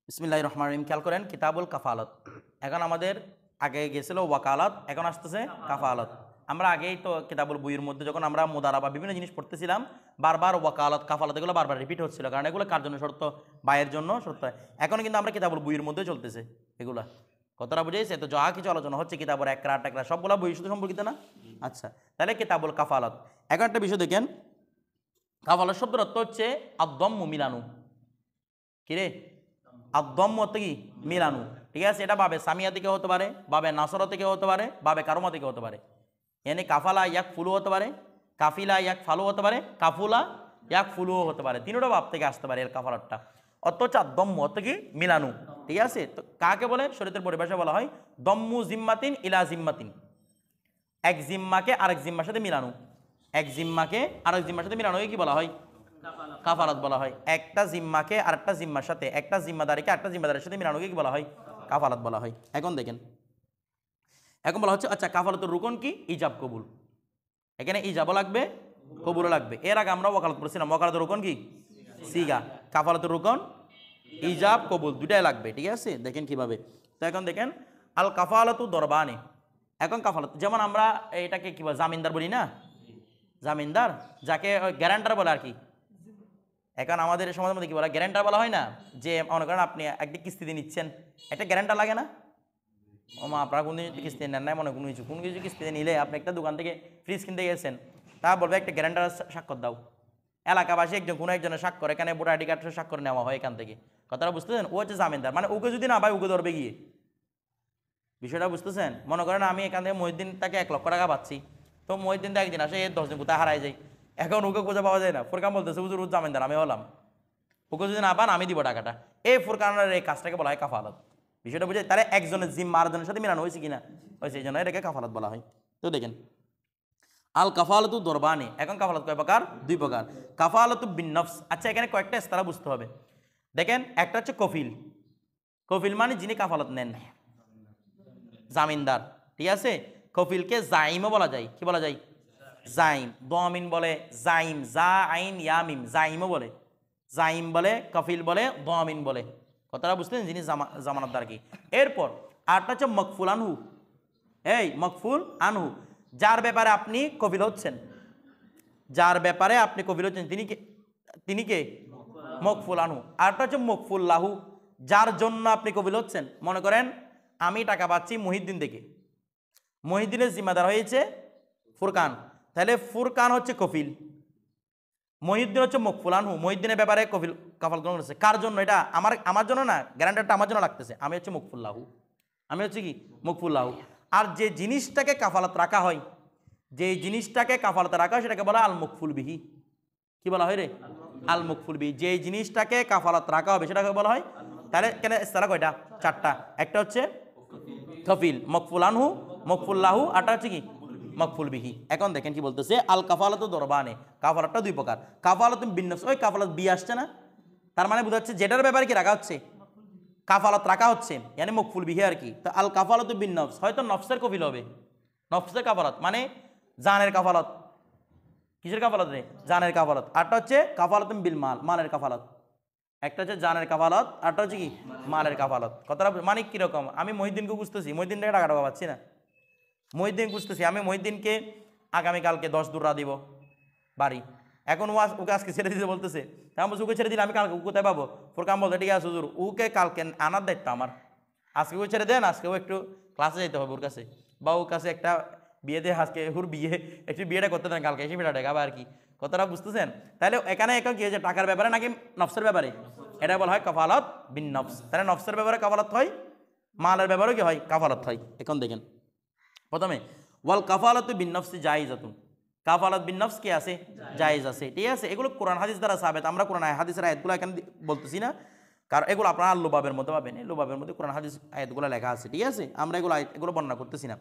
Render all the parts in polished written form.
বিসমিল্লাহির রহমানির রহিম। খেয়াল করেন কিতাবুল কাফালত। এখন আমাদের আগে গেছিল ওয়াকালাত, এখন আসতেছে কাফালত। আমরা আগেই তো কিতাবুল বইয়ের মধ্যে যখন আমরা মুদারাবা বিভিন্ন জিনিস পড়তেছিলাম, বারবার ওয়াকালাত কাফালত এগুলো বারবার রিপিট হচ্ছিল, কারণ এগুলো কার জন্য শর্ত? বায়ের জন্য শর্ত। এখন কিন্তু আমরা কিতাবুল বইয়ের মধ্যে চলতেছে এগুলা। কতটা বুঝেছে? তো যা কিছু আলোচনা হচ্ছে কিতাবুল একরা টেকরা সবগুলা বই শুধু সম্পর্কিত না? আচ্ছা, তাহলে কিতাবুল কাফালত। এখন একটা বিষয় দেখেন, কাফালত শব্দের অর্থ হচ্ছে আদম্মু মিলানু। কিরে? আদম্ম অর্থ কি? মিলানু। ঠিক আছে, এটা বাবে সামিয়া থেকে হতে পারে, বাবে নাসরা থেকে হতে পারে, বাবে কারমা থেকে হতে পারে। এনে কাফালা ইয়াক ফুলু হতে পারে, কাফিলা ইয়াক ফালু হতে পারে, কাফুলা ইয়াক ফুলুও হতে পারে। তিনটা বাপ থেকে আসতে পারে এর কাফালাতটা। অর্থ হচ্ছে আদম্ম অর্থ কি? মিলানু। ঠিক আছে, তো কাকে বলে? শরীয়তের পরিভাষায় বলা হয় দম্মু জিম্মাতিন ইলা জিম্মাতিন। এক জিম্মাকে আরেক জিম্মার সাথে মিলানো। এক জিম্মাকে আরেক জিম্মার সাথে মিলানোকে কি বলা হয়? কাফালাত বলা হয়। একটা জিম্মাকে আরেকটা জিম্মার সাথে, একটা জিম্মাদারিকে আরেকটা জিম্মাদারের সাথে মিলানোকে কি বলা হয়? কাফালাত বলা হয়। এখন দেখেন, এখন বলা হচ্ছে আচ্ছা কাফালাতের রুকন কি? ইজাব কবুল। এখানে ইজাবও লাগবে, কবুলও লাগবে। এর আগে আমরা ওয়াকালাত করেছিলাম, ওয়াকালাতের রুকন কি? সিগা। কাফালাতের রুকন ইজাব কবুল দুটাই লাগবে। ঠিক আছে, দেখেন কিভাবে। তো এখন দেখেন আল কাফালাতু দরবানে। এখন কাফালাত যেমন আমরা এটাকে কি বল, জামিনদার বলি না? জামিনদার যাকে গ্যারান্টার বলে আর কি। এখন আমাদের সমাজের মধ্যে কি বলা, গ্যারান্টার বলা হয় না? যে মনে করেন আপনি একদিন কিস্তিতে নিচ্ছেন, একটা গ্যারান্টার লাগে না? ও মা, আপনারা কোনো কিস্তি নেন নাই, মনে কোনো কিছু কিস্তিতে নিলে আপনি একটা দোকান থেকে ফ্রিজ কিনতে গেছেন, তা বলবে একটা গ্যারান্টার স্বাক্ষর দাও। এলাকাবাসী একজন কোনো একজনের স্বাক্ষর, এখানে ভোটার আইডি কার্ডের স্বাক্ষর নেওয়া হয় এখান থেকে। কথাটা বুঝতেছেন? ও হচ্ছে জামিনদার, মানে ওকে যদি না পায় ওকে ধরবে গিয়ে। বিষয়টা বুঝতেছেন? মনে করেন আমি এখান থেকে মহিউদ্দিন তাকে 1 লক্ষ টাকা পাচ্ছি, তো মহিউদ্দিন তো একদিন আসে 10 দিন কোথায় হারাই যায়, এখন ওকে খুঁজে পাওয়া যায় না। ফুরকান বলতেছে হুজুর ও জামিনদার, আমি হলাম, ওকে যদি না পান আমি দিব টাকাটা। এই ফুরকানের এই কাজটাকে বলা হয় কাফালাত। বিষয়টা বুঝে? তাহলে একজনের জিম্মা আরেকজনের সাথে মিলানো হয়েছে কিনা? হয়েছে, এই জন্য এটাকে কাফালাত বলা হয়। তো দেখেন আল কাফালাতু দরবানি। এখন কাফালাত কয় প্রকার? 2 প্রকার। কাফালাতু বিন নফস। আচ্ছা, এখানে কয়েকটা ইস্তারা বুঝতে হবে। দেখেন, একটা হচ্ছে কফিল। কফিল মানে যিনি কাফালাত নেন, জামিনদার। ঠিক আছে, কফিলকে জাইমও বলা যায়। কি বলা যায়? জাইম। দমিন বলে জাইম, জা আইন ইয়ামিম, জাইমও বলে। জাইম বলে, কফিল বলে, দমিন বলে। কথাটা বুঝলেন? যিনি জামানতদার কি। এরপর আরটা হচ্ছে মকফুল আনহু। এই মকফুল আনহু, যার ব্যাপারে আপনি কফিল হচ্ছেন, যার ব্যাপারে আপনি কফিল হচ্ছেন তিনি কে? মকফুল আনহু। আরটা হচ্ছে মকফুল লাহু, যার জন্য আপনি কফিল হচ্ছেন। মনে করেন আমি টাকা পাচ্ছি মহিউদ্দিন থেকে, মহিউদ্দিনের জিম্মাদার হয়েছে ফুরকান, তাহলে ফুরকান হচ্ছে কফিল, মহিউদ্দিন হচ্ছে মকফুল আনহু। মহিউদ্দিনের ব্যাপারে কফিল কাফাল গ্রহণ করেছে। কার জন্য? এটা আমার জন্য না, গ্যারান্টারটা আমার জন্য লাগতেছে। আমি হচ্ছে মকফুল্লাহু, আমি হচ্ছে কি? মকফুল্লাহু। আর যে জিনিসটাকে কাফালাত রাখা হয়, যে জিনিসটাকে কাফালাতে রাখা হয় সেটাকে বলা আল মকফুল বিহি। কি বলা হয় রে? আল মকফুল বিহি। যে জিনিসটাকে কাফালাত রাখা হবে সেটাকে বলা হয়। তাহলে কেন ইস্তারা কয়টা? 4টা। একটা হচ্ছে কফিল, মকফুল আনহু, মকফুল্লাহু, আরটা হচ্ছে কি? মকফুল বিহি। এখন দেখেন কি বলতেছে, আল কাফালাতু দরবানে। কাফালাতটা 2 প্রকার। কাফালাতুন বিন নফস, ওই কাফালাত বি আসছে না, তার মানে বোঝাচ্ছে যেটার ব্যাপারে কি রাখা হচ্ছে, কাফালাত রাখা হচ্ছে, মানে মকফুল বিহি আর কি। তো আল কাফালাতু বিন নফস, হয়তো নফসের কফিল হবে। নফসের কাফালাত মানে জানের কাফালাত। কিসের কাফালাত রে? জানের কাফালাত। আরটা হচ্ছে কাফালাতুন বিল মাল, মালের কাফালাত। একটা হচ্ছে জানের কাফালাত, আরটা হচ্ছে কি? মালের কাফালাত। কথাটা মানে কিরকম? আমি মহিউদ্দিনকে বুঝতেছি, মহিউদ্দিন থেকে টাকা পাচ্ছি না, মহিউদ্দিন বুঝতেছি আমি মহিউদ্দিনকে আগামীকালকে 10 দুর্রা দিব বাড়ি। এখন ওকে আজকে ছেড়ে দিতে বলতেছে, তেমন বলছে ওকে ছেড়ে দিলে আমি কালকে কোথায় পাবো? ফুরকান বলতে ঠিক আছে হুজুর, ওকে কালকে আনার দায়িত্ব আমার, আজকে ওকে ছেড়ে দেন, আজকেও একটু ক্লাসে যেতে হবে ওর কাছে, বা ওর কাছে একটা বিয়ে দিয়ে আজকে ওর একটু বিয়েটা করতে দেন, কালকে এসে বিয়েটা দেখাবে আর কি। কথাটা বুঝতেছেন? তাহলে এখানে এখন কি হয়েছে, টাকার ব্যাপারে নাকি নফসের ব্যাপারে? এটা বলা হয় কাফালাত বিন নফস। তাহলে নফসের ব্যাপারে কাফালাত হয়, মালের ব্যাপারেও কি হয়? কাফালাত হয়। এখন দেখেন প্রথমে ওয়াল কাফালাতু বিন নফসি জায়েজাতুন। কাফালাত বিন নফস কি আছে? জায়েজ আছে। ঠিক আছে, এগুলো কোরআন হাদিস দ্বারা সাবেত। আমরা কোরআন হাদিসের আয়াতগুলো এখানে বলতেছি না, কারণ এগুলো আপনারা লুবাবের মধ্যে পাবেন। এই লুবাবের মধ্যে কোরআন হাদিস আয়াতগুলো লেখা আছে। ঠিক আছে, আমরা এগুলো বর্ণনা করতেছি না।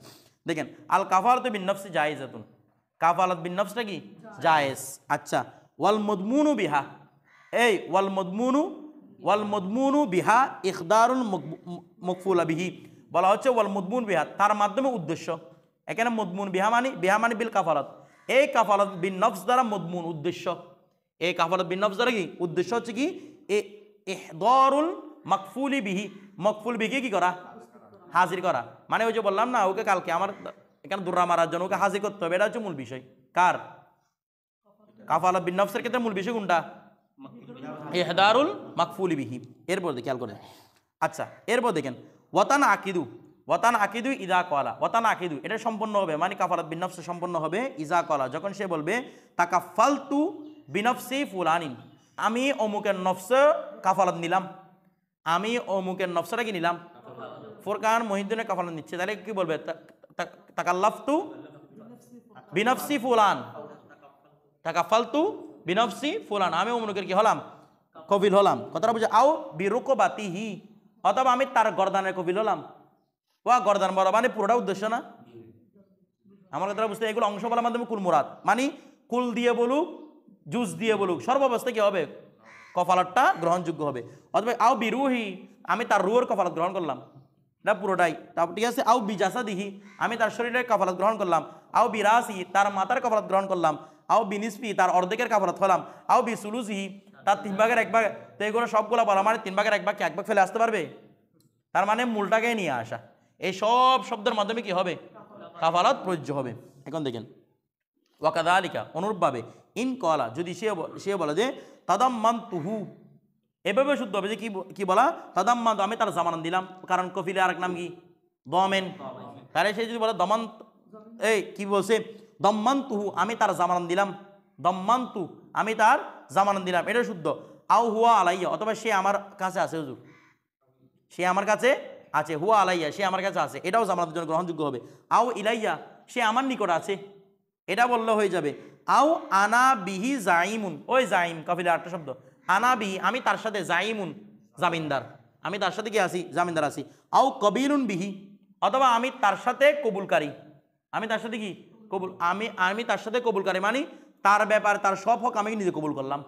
দেখেন আল কাফালাতু বিন নফসি জায়েজাতুন, কাফালাত বিন নফসটা কি? জায়েজ। আচ্ছা, ওয়াল মদমুনু বিহা, এই ওয়াল মদমুনু বিহা ইখদারুল মকফুলা বিহি। বলা হচ্ছে ওয়াল মদমুন বিহা, তার মাধ্যমে উদ্দেশ্য। এখানে মদমুন বিহা মানে বিল কাফালাত, এই কাফালাত বিন নফস দ্বারা মদমুন উদ্দেশ্য। এই কাফালাত বিন নফস দ্বারা কি উদ্দেশ্য হচ্ছে কি? ইহদারুল মাকফুলি বিহি, মকফুল বিহি কি করা, হাজির করা। মানে ওই যে বললাম না, ওকে কালকে আমার এখানে দুর্রা মারার জন্য ওকে হাজির করতে হবে, এটা হচ্ছে মূল বিষয়। কার? কাফালাত বিন নফসের ক্ষেত্রে মূল বিষয় কোনটা? ইহদারুল মাকফুলি বিহি। এরপর খেয়াল করেন, আচ্ছা এরপর দেখেন ওয়াতান আকিদু, ওয়াতান আকিদু ইদা কলা, ওয়াতান আকিদু এটা সম্পন্ন হবে, মানে কাফালাত বিন নফস সম্পন্ন হবে ইজা কলা, যখন সে বলবে তাকাফালতু বিনফসি ফুলানিন, আমি অমুকের নফস কাফালাত নিলাম, আমি অমুকের নফসটা কি নিলাম, ফুরকান মহিউদ্দিনের কাফালাত নিচ্ছে, তাহলে কি বলবে? তাকাল্লাফতু বিনফসি ফুলান, তাকাফালতু বিনফসি ফুলান, আমি অমুকের কি হলাম, কবিল হলাম। কথাটা বুঝে? আও বিরুকবাতিহি, অথবা আমি তার গর্দানের কবিল হলাম। ওয়া গর্দান বলা মানে পুরোটা উদ্দেশ্য না, আমার কথাটা বুঝতে, এগুলো অংশ বলার মাধ্যমে কুল মুরাদ, মানে কুল দিয়ে বলুক জুস দিয়ে বলুক সর্বাবস্থায় কি হবে, কফালতটা গ্রহণযোগ্য হবে। অথবা আও বিরুহি, আমি তার রুহের কফালত গ্রহণ করলাম, এটা পুরোটাই। তারপর ঠিক আছে, আও বিজাসা দিহি, আমি তার শরীরের কফালত গ্রহণ করলাম। আও বিরাসি, তার মাথার কফালত গ্রহণ করলাম। আও বিনিসপি, তার অর্ধেকের কফালত হলাম। আও বিসুলুসিহি, তার 3 ভাগের 1 ভাগ। তো এগুলো সবগুলো বলা মানে 3 ভাগের 1 ভাগ কি 1 ভাগ ফেলে আসতে পারবে? তার মানে মূলটাকে নিয়ে আসা। এই সব শব্দের মাধ্যমে কি হবে, কাফালাত প্রযোজ্য হবে। এখন দেখেন ওয়াকাদালিকা, অনুরূপভাবে ইন কলা, যদি সে বলে যে তাদাম্মান তুহু, এভাবে শুদ্ধ হবে যে কি বলা, তাদাম্মান, আমি তার জামানান দিলাম, কারণ কফিলে আরেক নাম কি দমেন, তাহলে সে যদি বলে দমান, এই কি বলছে, দম্মান তুহু, আমি তার জামানান দিলাম, দম্মান তু, আমি তার জামানান দিলাম, এটা শুদ্ধ। আও হুয়া আলাইয়া, অথবা সে আমার কাছে আছে, হুজুর সে আমার কাছে আছে, হুয়া আলাইয়া, সে আমার কাছে আছে, এটাও জামানাতের জন্য গ্রহণযোগ্য হবে। আও ইলাইয়া, সে আমার নিকট আছে, এটা বললে হয়ে যাবে। আও আনা বিহি জাইমুন, ওই জাইম কফিলে আরেকটা শব্দ, আনা বিহি, আমি তার সাথে, জাইমুন জামিনদার, আমি তার সাথে কি আছি, জামিনদার আছি। আও কবিলুন বিহি, অথবা আমি তার সাথে কবুলকারী, আমি তার সাথে কি কবুল, আমি তার সাথে কবুলকারী, মানে তার ব্যাপার তার সব হক আমি নিজে কবুল করলাম,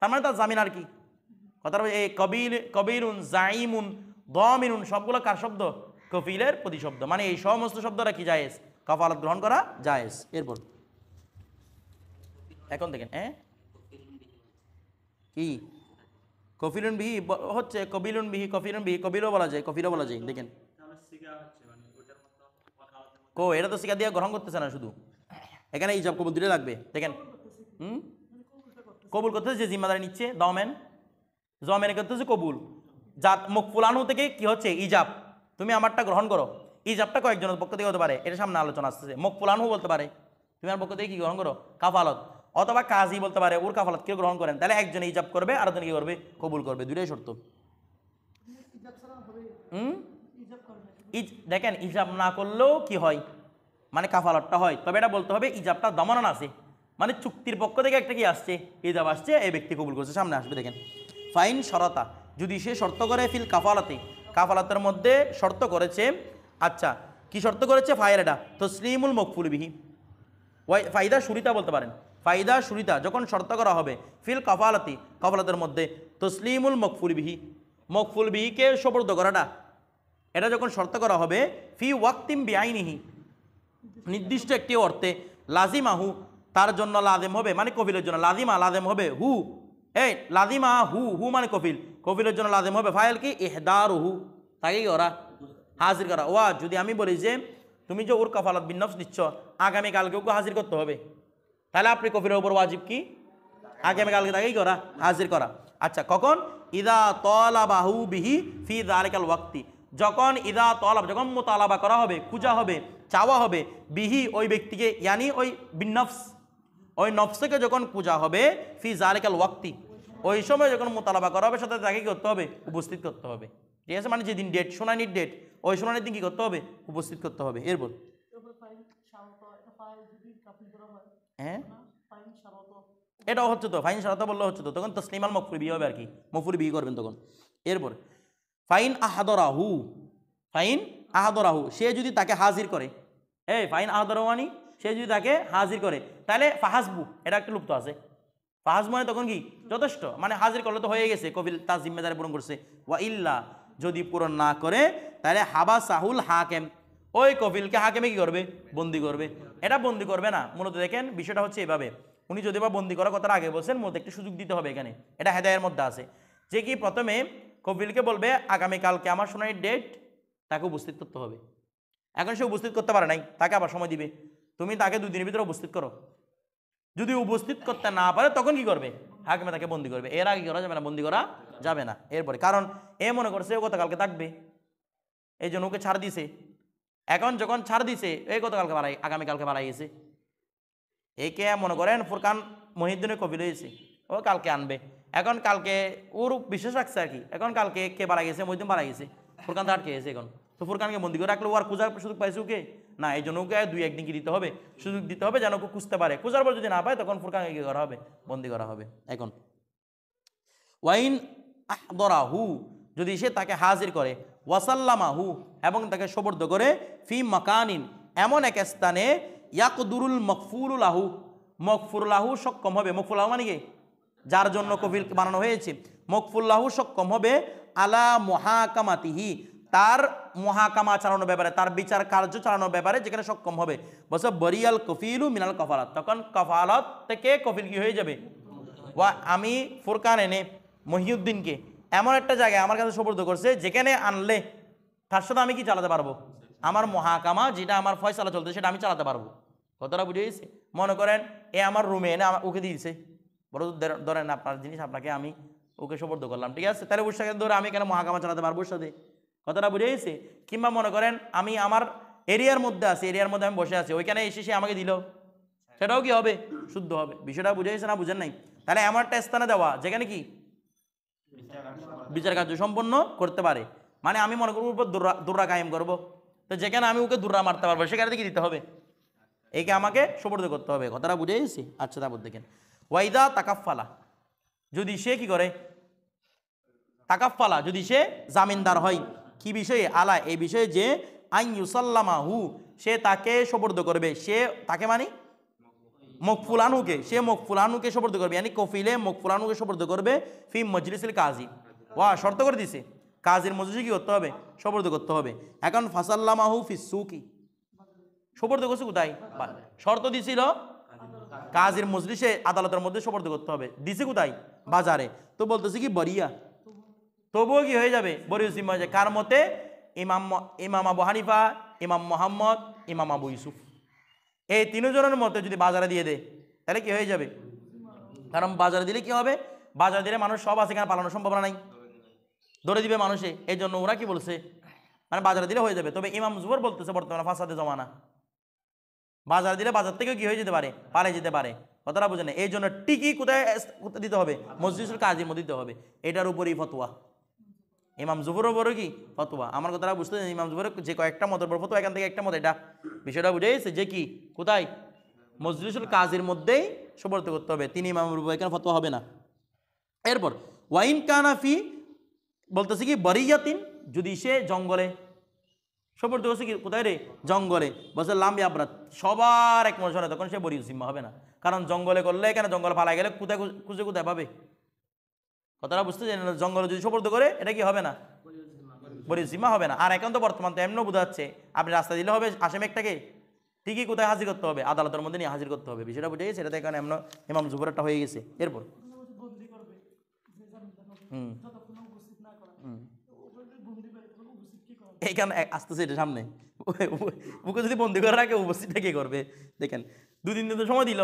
তার মানে তার জামিন আর কি। কথা এই কবিলুন জাইমুন দমিনুন সবগুলো কার শব্দ, কফিলের প্রতিশব্দ, মানে এই সমস্ত শব্দটা কি জায়েজ, কাফালাত গ্রহণ করা জায়েজ। এরপর এখন দেখেন কি কফিলুন বিহি হচ্ছে, কবিলুন বিহি, কফিলুন বিহি, কবিলও বলা যায়, কফিলও বলা যায়। দেখেন এটা তো শিকা দিয়ে গ্রহণ করতেছে না, শুধু এখানে ইজাব কবুল দুটো লাগবে। দেখেন কবুল করতেছে যে জিম্মাদারি নিচ্ছে, দমেন জমেনে করতেছে কবুল, যা মুকফুলানু থেকে কি হচ্ছে ইজাব, তুমি আমারটা গ্রহণ করো। ইজাবটা কয়েকজনের পক্ষ থেকে হতে পারে, এটা সামনে আলোচনা আসতেছে। মুকফুলানু বলতে পারে তুমি আমার পক্ষ থেকে কি গ্রহণ করো, কাফালত, অথবা কাজী বলতে পারে ওর কাফালত কেউ গ্রহণ করেন, তাহলে একজনে ইজাব করবে আর একজন কি করবে, কবুল করবে, দুটোই শর্ত। দেখেন ইজাব না করলেও কি হয়, মানে কাফালতটা হয়, তবে এটা বলতে হবে ইজাবটা দমনন আছে, মানে চুক্তির পক্ষ থেকে একটা কি আসছে, ইজাব আসছে, এই ব্যক্তি কবুল করছে, সামনে আসবে। দেখেন ফাইন শরতা, যদি সে শর্ত করে ফিল কাফালাতে, কাফালাতের মধ্যে শর্ত করেছে, আচ্ছা কি শর্ত করেছে, ফায়রাটা তসলিমুল মকফুল বিহি, ফায়দা সুরিতা বলতে পারেন, ফায়দা সুরিতা যখন শর্ত করা হবে ফিল কাফালাতি, কাফালাতের মধ্যে তসলিমুল মকফুল বিহি, মকফুল বিহিকে সুপর্দ করাটা, এটা যখন শর্ত করা হবে ফি ওয়াক্তিম বিআইনিহি, নির্দিষ্ট একটি অর্থে, লাজিমাহু তার জন্য লাজেম হবে, মানে কফিলের জন্য লাজিমা লাজেম হবে, হু এই লাজিমা হু মানে কফিল, কফিলের জন্য লাজেম হবে ফাইল কি ইহদারুহু, তাকে কি করা, হাজির করা। ওয়া যদি আমি বলি যে তুমি যে ওর কাফালাত বিন নফস নিচ্ছ, আগামীকালকে ওকে হাজির করতে হবে, তাহলে আপনি কফিলের উপর ওয়াজিব কি, আগামীকালকে তাকেই করা, হাজির করা। আচ্ছা কখন, ইদা তলাবাহু বিহি ফি যালিকাল ওয়াক্তি, যখন ইদা তলাব, যখন মুতালাবা করা হবে, খুঁজা হবে, চাওয়া হবে, বিহি ওই ব্যক্তিকে, ইয়ানি ওই বিনফস, ওই নফসকে যখন পূজা হবে, ফি যালিকাল ওয়াক্তি, ওই সময় যখন মুতালাবা করা হবে, সাথে তাকে কি করতে হবে, উপস্থিত করতে হবে। ঠিক আছে, মানে যেদিন ডেট, শুনানির ডেট, ওই শুনানির দিন কি করতে হবে, উপস্থিত করতে হবে। এরপর হ্যাঁ এটাও হচ্ছে তো, ফাইন সারাতা বললে হচ্ছে তো, তখন তসলিমাল মকফুল বিহি হবে আর কি, মকফুল বিহি করবেন তখন। এরপর ফাইন আহাদরাহু, ফাইন আহাদরাহু সে যদি তাকে হাজির করে, ফাইন আহাদরাহু মানে সে যদি তাকে হাজির করে, তাহলে ফাহাসবু, এটা একটা লুপ্ত আছে, ফাহাসবু মানে তখন কি যথেষ্ট, মানে হাজির করলে তো হয়ে গেছে, কবিল তার জিম্মেদারি পূরণ করছে। ওয়া ইল্লা যদি পূরণ না করে, তাহলে হাবা সাহুল হাকেম, ওই কফিলকে হাকেমে কি করবে, বন্দি করবে। এটা বন্দি করবে না, মূলত দেখেন বিষয়টা হচ্ছে এভাবে, উনি যদি বা বন্দি করার কথাটা আগে বলছেন, মূলত একটু সুযোগ দিতে হবে এখানে, এটা হেদায়ের মধ্যে আছে যে কি প্রথমে কফিলকে বলবে আগামীকালকে আমার শুনানির ডেট, তাকে উপস্থিত করতে হবে। এখন সে উপস্থিত করতে পারে নাই, তাকে আবার সময় দিবে, তুমি তাকে 2 দিনের ভিতরে উপস্থিত করো। যদি উপস্থিত করতে না পারে তখন কি করবে? হাকিমে তাকে বন্দি করবে। এর আগে করা যাবে না, বন্দি করা যাবে না। এরপরে কারণ এ মনে করছে ও গতকালকে থাকবে, এই জন্য ওকে ছাড় দিছে। এখন যখন ছাড় দিছে, এই গতকালকে আগামীকালকে মারা গেছে, একে মনে করেন ফুরকান মহিউদ্দিনের কফিল হয়েছে, ও কালকে আনবে। এখন কালকে ওর বিশ্বাস রাখছে আর কি, এখন কালকে কে মারা গেছে? মহিউদ্দিন মারা গেছে, ফুরকান তো আটকে গেছে। এখন তো ফুরকানকে বন্দি করে রাখলে ও আর খোঁজার সুযোগ পাইছে ওকে না, এই জন্য ওকে 2-1 দিন কি দিতে হবে, সুযোগ দিতে হবে যেন ওকে খুঁজতে পারে। খোঁজার পর যদি না পায় তখন ফুরকানকে কি করা হবে? বন্দি করা হবে। এখন ওয়াইন আহদরাহু, যদি সে তাকে হাজির করে, ওয়াসাল্লামাহু, এবং তাকে সুপর্দ করে, ফি মাকানিন, এমন এক স্থানে, ইয়াকদুরুল মকফুরুলাহু, মকফুরুলাহু সক্ষম হবে। মকফুরুলাহু মানে কি? যার জন্য কফিল বানানো হয়েছে। মকফুরুলাহু সক্ষম হবে আলা মুহাকামাতিহি, তার মুহাকামা চালানোর ব্যাপারে, তার বিচার কার্য চালানোর ব্যাপারে যেখানে সক্ষম হবে। বলছে বরিয়াল কফিলু মিনাল কফালাত, তখন কফালত থেকে কফিল কি হয়ে যাবে? ওয়া আমি ফুরকান এনে মহিউদ্দিনকে এমন একটা জায়গায় আমার কাছে সুপর্দ করছে যেখানে আনলে তার সাথে আমি কি চালাতে পারবো? আমার মহাকামা, যেটা আমার ফয়সালা চলতে, সেটা আমি চালাতে পারবো। কতটা বুঝে গেছে? মনে করেন এ আমার রুমে এনে ওকে দিয়েছে, বড় ধরেন আপনার জিনিস আপনাকে আমি ওকে সুপর্দ করলাম, ঠিক আছে? তাহলে ওর সাথে ধরে আমি কেন মহাকামা চালাতে পারবো ওর সাথে? কথাটা বুঝে গেছে? কিংবা মনে করেন আমি আমার এরিয়ার মধ্যে আছি, এরিয়ার মধ্যে আমি বসে আছি, ওইখানে এসে সে আমাকে দিল, সেটাও কি হবে? শুদ্ধ হবে। বিষয়টা বুঝে গেছে না বুঝেন নাই? তাহলে এমন একটা স্থানে দেওয়া যেখানে কি বিচার কার্য সম্পন্ন করতে পারে। মানে আমি মনে করবো উপর দুর্রা কায়েম করবো, তো যেখানে আমি ওকে দুর্রা মারতে পারবো সেখানে কি দিতে হবে? একে আমাকে সুপর্দ করতে হবে। কথাটা বুঝে গেছি? আচ্ছা, তারপর দেখেন ওয়াইদা তাকাফালা, যদি সে কি করে? তাকাফালা, যদি সে জামিনদার হয়, কি বিষয়ে? আলা, এই বিষয়ে যে আইন ইউসাল্লামাহু, সে তাকে সুপর্দ করবে, সে তাকে মানে মকফুলানুকে, সে মকফুলানুকে সুপর্দ করবে, yani কফিলে মকফুলানুকে সুপর্দ করবে, ফি মজলিসিল কাজী, ওয়া শর্ত করে দিছে কাজীর মজলিসে কি করতে হবে? সুপর্দ করতে হবে। এখন ফাসাল্লামাহু ফি সুকি, সুপর্দ করছে কোথায়? শর্ত দিছিল কাজীর মজলিসে, আদালতের মধ্যে সুপর্দ করতে হবে, দিছে কোথায়? বাজারে। তো বলতেছে কি বরিয়া, তবুও কি হয়ে যাবে? বরিউ জিম্মা হয়ে যায়। কার মতে? ইমাম আবু হানিফা, ইমাম মোহাম্মদ, ইমাম আবু ইউসুফ, এই 3 জনের মতে যদি বাজারে দিয়ে দেয় তাহলে কি হয়ে যাবে? কারণ বাজারে দিলে কি হবে? বাজারে দিলে মানুষ সব আছে, এখানে পালানোর সম্ভাবনা নাই, ধরে দিবে মানুষে। এই জন্য ওরা কি বলছে? মানে বাজারে দিলে হয়ে যাবে। তবে ইমাম জুবর বলতেছে বর্তমানে ফাসাদে জমানা, বাজার দিলে বাজার থেকে কি হয়ে যেতে পারে? পালিয়ে যেতে পারে। কথাটা বুঝেন? এই জন্য টিকি কোথায় দিতে হবে? মসজিদুল কাজীর মধ্যে দিতে হবে। এটার উপরেই ফতোয়া, ইমাম জুবরের উপরে কি ফতোয়া। আমার কথাটা বুঝতে, ইমাম জুবরের যে কয়েকটা মতের উপর ফতোয়া, এখান থেকে একটা মত, এটা বিষয়টা বুঝে গেছে যে কি কোথায়? মজলিসুল কাজীর মধ্যেই সুপর্দ করতে হবে, তিনি ইমামের উপর, এখানে ফতোয়া হবে না। এরপর ওয়াইন কানাফি, বলতেছে কি বরিয়াতিন, যদি সে জঙ্গলে সুপর্দ করছে, কি কোথায় রে? জঙ্গলে। বলছে লাম্বি আবরাত, সবার এক মশারে, তখন সে বরিউ জিম্মা হবে না। কারণ জঙ্গলে করলে, এখানে জঙ্গলে পালা গেলে কোথায় খুঁজে কোথায় পাবে? কথাটা বুঝতে চাই না? জঙ্গলে যদি সুপর্দ করে এটা কি হবে না? বরিউ জিম্মা হবে না। আর এখন তো বর্তমান তো এমনও বোঝাচ্ছে, আপনি রাস্তা দিলে হবে আসামি একটাকে, ঠিকই কোথায় হাজির করতে হবে? আদালতের মধ্যে নিয়ে হাজির করতে হবে। বিষয়টা বুঝে গেছে? এটাতে এখানে এমন ইমাম জুবরেরটা হয়ে গেছে। এরপর এইখানে আসতেছে এটা সামনে, ওকে যদি বন্দি করে রাখে উপস্থিতটা কে করবে? দেখেন 2-3 দিন তো সময় দিল,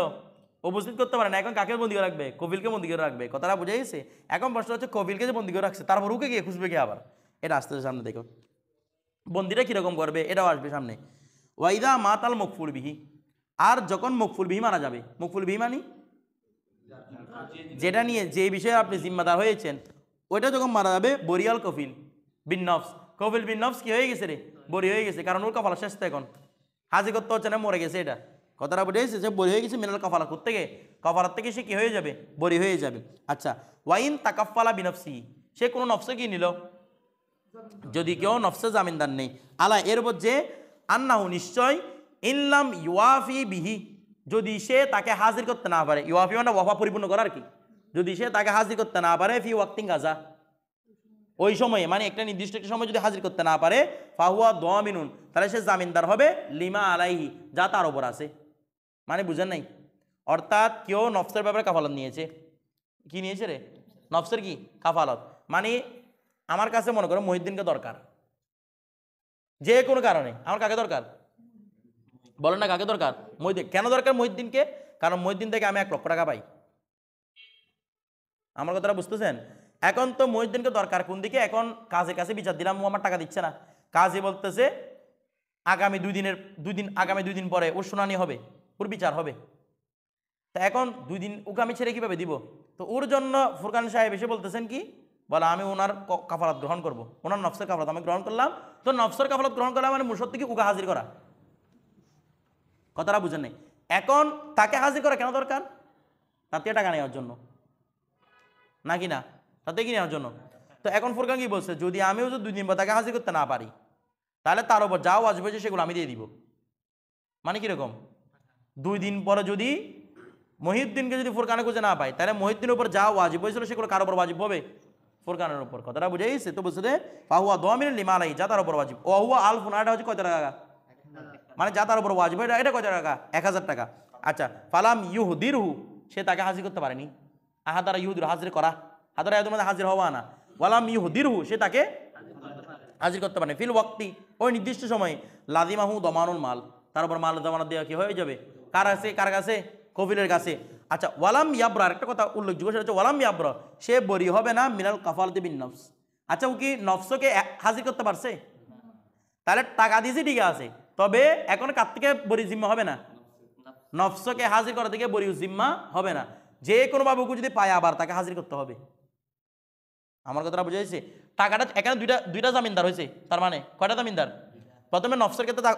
উপস্থিত করতে পারে না। এখন কাকে বন্দি করে রাখবে? কপিলকে বন্দি করে রাখবে। কথাটা বুঝে গেছে? এখন প্রশ্ন হচ্ছে কপিলকে যে বন্দি করে রাখছে, তারপর ওকে গিয়ে খুঁজবে কে আবার? এটা আসতেছে সামনে, দেখো বন্দিটা কীরকম করবে এটাও আসবে সামনে। ওয়াইদা মাতাল মকফুল বিহি, আর যখন মকফুল বিহি মারা যাবে, মকফুল বিহি মানি যেটা নিয়ে যে বিষয়ে আপনি জিম্মাদার হয়েছেন, ওইটা যখন মারা যাবে, বরিয়াল কফিল বিন নফস, কফিল বিন নফস কি হয়ে গেছে রে? বরি হয়ে গেছে। কারণ ওর কপালা শেষ তো, এখন হাজির করতে হচ্ছে না, মরে গেছে। এটা কথাটা বুঝে গেছে? সে বরি হয়ে গেছে মিনাল কফালা থেকে, কফালার থেকে সে কি হয়ে যাবে? বরি হয়ে যাবে। আচ্ছা, ওয়াইন তাকাফালা বিনফসি, সে কোনো নফসে কি নিল? যদি কেউ নফসে জামিনদার নেই, আলা এর যে আন্নাহু, নিশ্চয়, ইনলাম ইউয়াফি বিহি, যদি সে তাকে হাজির করতে না পারে, ইউয়াফি মানে ওয়াফা পরিপূর্ণ করার কি, যদি সে তাকে হাজির করতে না পারে, ফি ওয়াক্তিন গাজা, ওই সময়ে, মানে একটা নির্দিষ্ট একটা সময় যদি হাজির করতে না পারে, ফাহুয়া দামিনুন, তাহলে সে জামিনদার হবে, লিমা আলাইহি, যা তার ওপর আছে। মানে বুঝেন নাই? অর্থাৎ কেউ নফসের ব্যাপারে কাফালত নিয়েছে, কি নিয়েছে রে? নফসের কি কাফালত, মানে আমার কাছে মনে করো মহিউদ্দিনকে দরকার, যে কোনো কারণে আমার কাকে দরকার বলেন না, কাকে দরকার? মহিউদ্দিন। কেন দরকার মহিউদ্দিনকে? কারণ মহিউদ্দিন থেকে আমি 1 লক্ষ টাকা পাই। আমার কথাটা বুঝতেছেন? এখন তো মহিউদ্দিনকে দরকার কোন দিকে? এখন কাজে কাছে বিচার দিলাম, ও আমার টাকা দিচ্ছে না। কাজে বলতেছে আগামী 2 দিন পরে ওর শুনানি হবে, ওর বিচার হবে। তা এখন 2 দিন ওকে আমি ছেড়ে কীভাবে দিব? তো ওর জন্য ফুরকান সাহেব এসে বলতেছেন কি, বলে আমি ওনার কাফালাত গ্রহণ করব, ওনার নফসের কাফালাত আমি গ্রহণ করলাম। তো নফসের কাফালাত গ্রহণ করলাম মানে মুশত থেকে ওকে হাজির করা। কথাটা বুঝেন নাই? এখন তাকে হাজির করা কেন দরকার? তার থেকে টাকা নেওয়ার জন্য, নাকি না? তাতে কি নেওয়ার জন্য। তো এখন ফুরকান কি বলছে, যদি আমিও যদি 2 দিন পর তাকে হাজির করতে না পারি, তাহলে তার উপর যা ওয়াজিব হয়েছে সেগুলো আমি দিয়ে দিব। মানে কিরকম? 2 দিন পরে যদি মহিউদ্দিনকে যদি ফুরকানে খুঁজে না পাই, তাহলে মহিউদ্দিনের উপর যা ওয়াজিব হয়েছিল সেগুলো কার উপর ওয়াজিব হবে? ফুরকানের উপর। কথাটা বুঝাইছে? তো বলছে যে ফাহুয়া দামিনুল লিমা আলাইহি, যা তার উপর ওয়াজিব। ও হুয়া আলফুন, এটা হচ্ছে কত টাকা? মানে যা তার উপর ওয়াজিব এটা কত টাকা? 1000 টাকা। আচ্ছা, ফালাম ইউহদিরহু, সে তাকে হাজির করতে পারেনি। আহাদারা ইউহদির, হাজির করা, হাদারা এদের মধ্যে হাজির হওয়া না। ওয়ালাম ইউহদিরহু, সে তাকে হাজির করতে পারেনি। ফিল ওয়াক্তি, ওই নির্দিষ্ট সময়ে। লাজিমাহু দমানুল মাল, তার উপর মাল দমানত দেওয়া কি হয়ে যাবে? কার কাছে? কার কাছে? কফিলের কাছে। আচ্ছা, ওয়ালাম ইয়াবরা, একটা কথা উল্লেখযোগ্য, সেটা হচ্ছে ওয়ালাম ইয়াবরা, সে বরি হবে না মিনাল কাফালাতি বিন নফস। আচ্ছা, ও কি নফসকে হাজির করতে পারছে? তাহলে টাকা দিয়েছে ঠিক আছে, তবে এখন কার থেকে বরি জিম্মা হবে না? নফসকে হাজির করা থেকে বরি জিম্মা হবে না। যে কোনো বাবুকে যদি পায় আবার তাকে হাজির করতে হবে। আমার কথাটা বুঝাইছে? টাকাটা এখানে দুইটা জামিনদার হয়েছে, তার মানে কয়টা জামিনদার? প্রথমে নফসের ক্ষেত্রে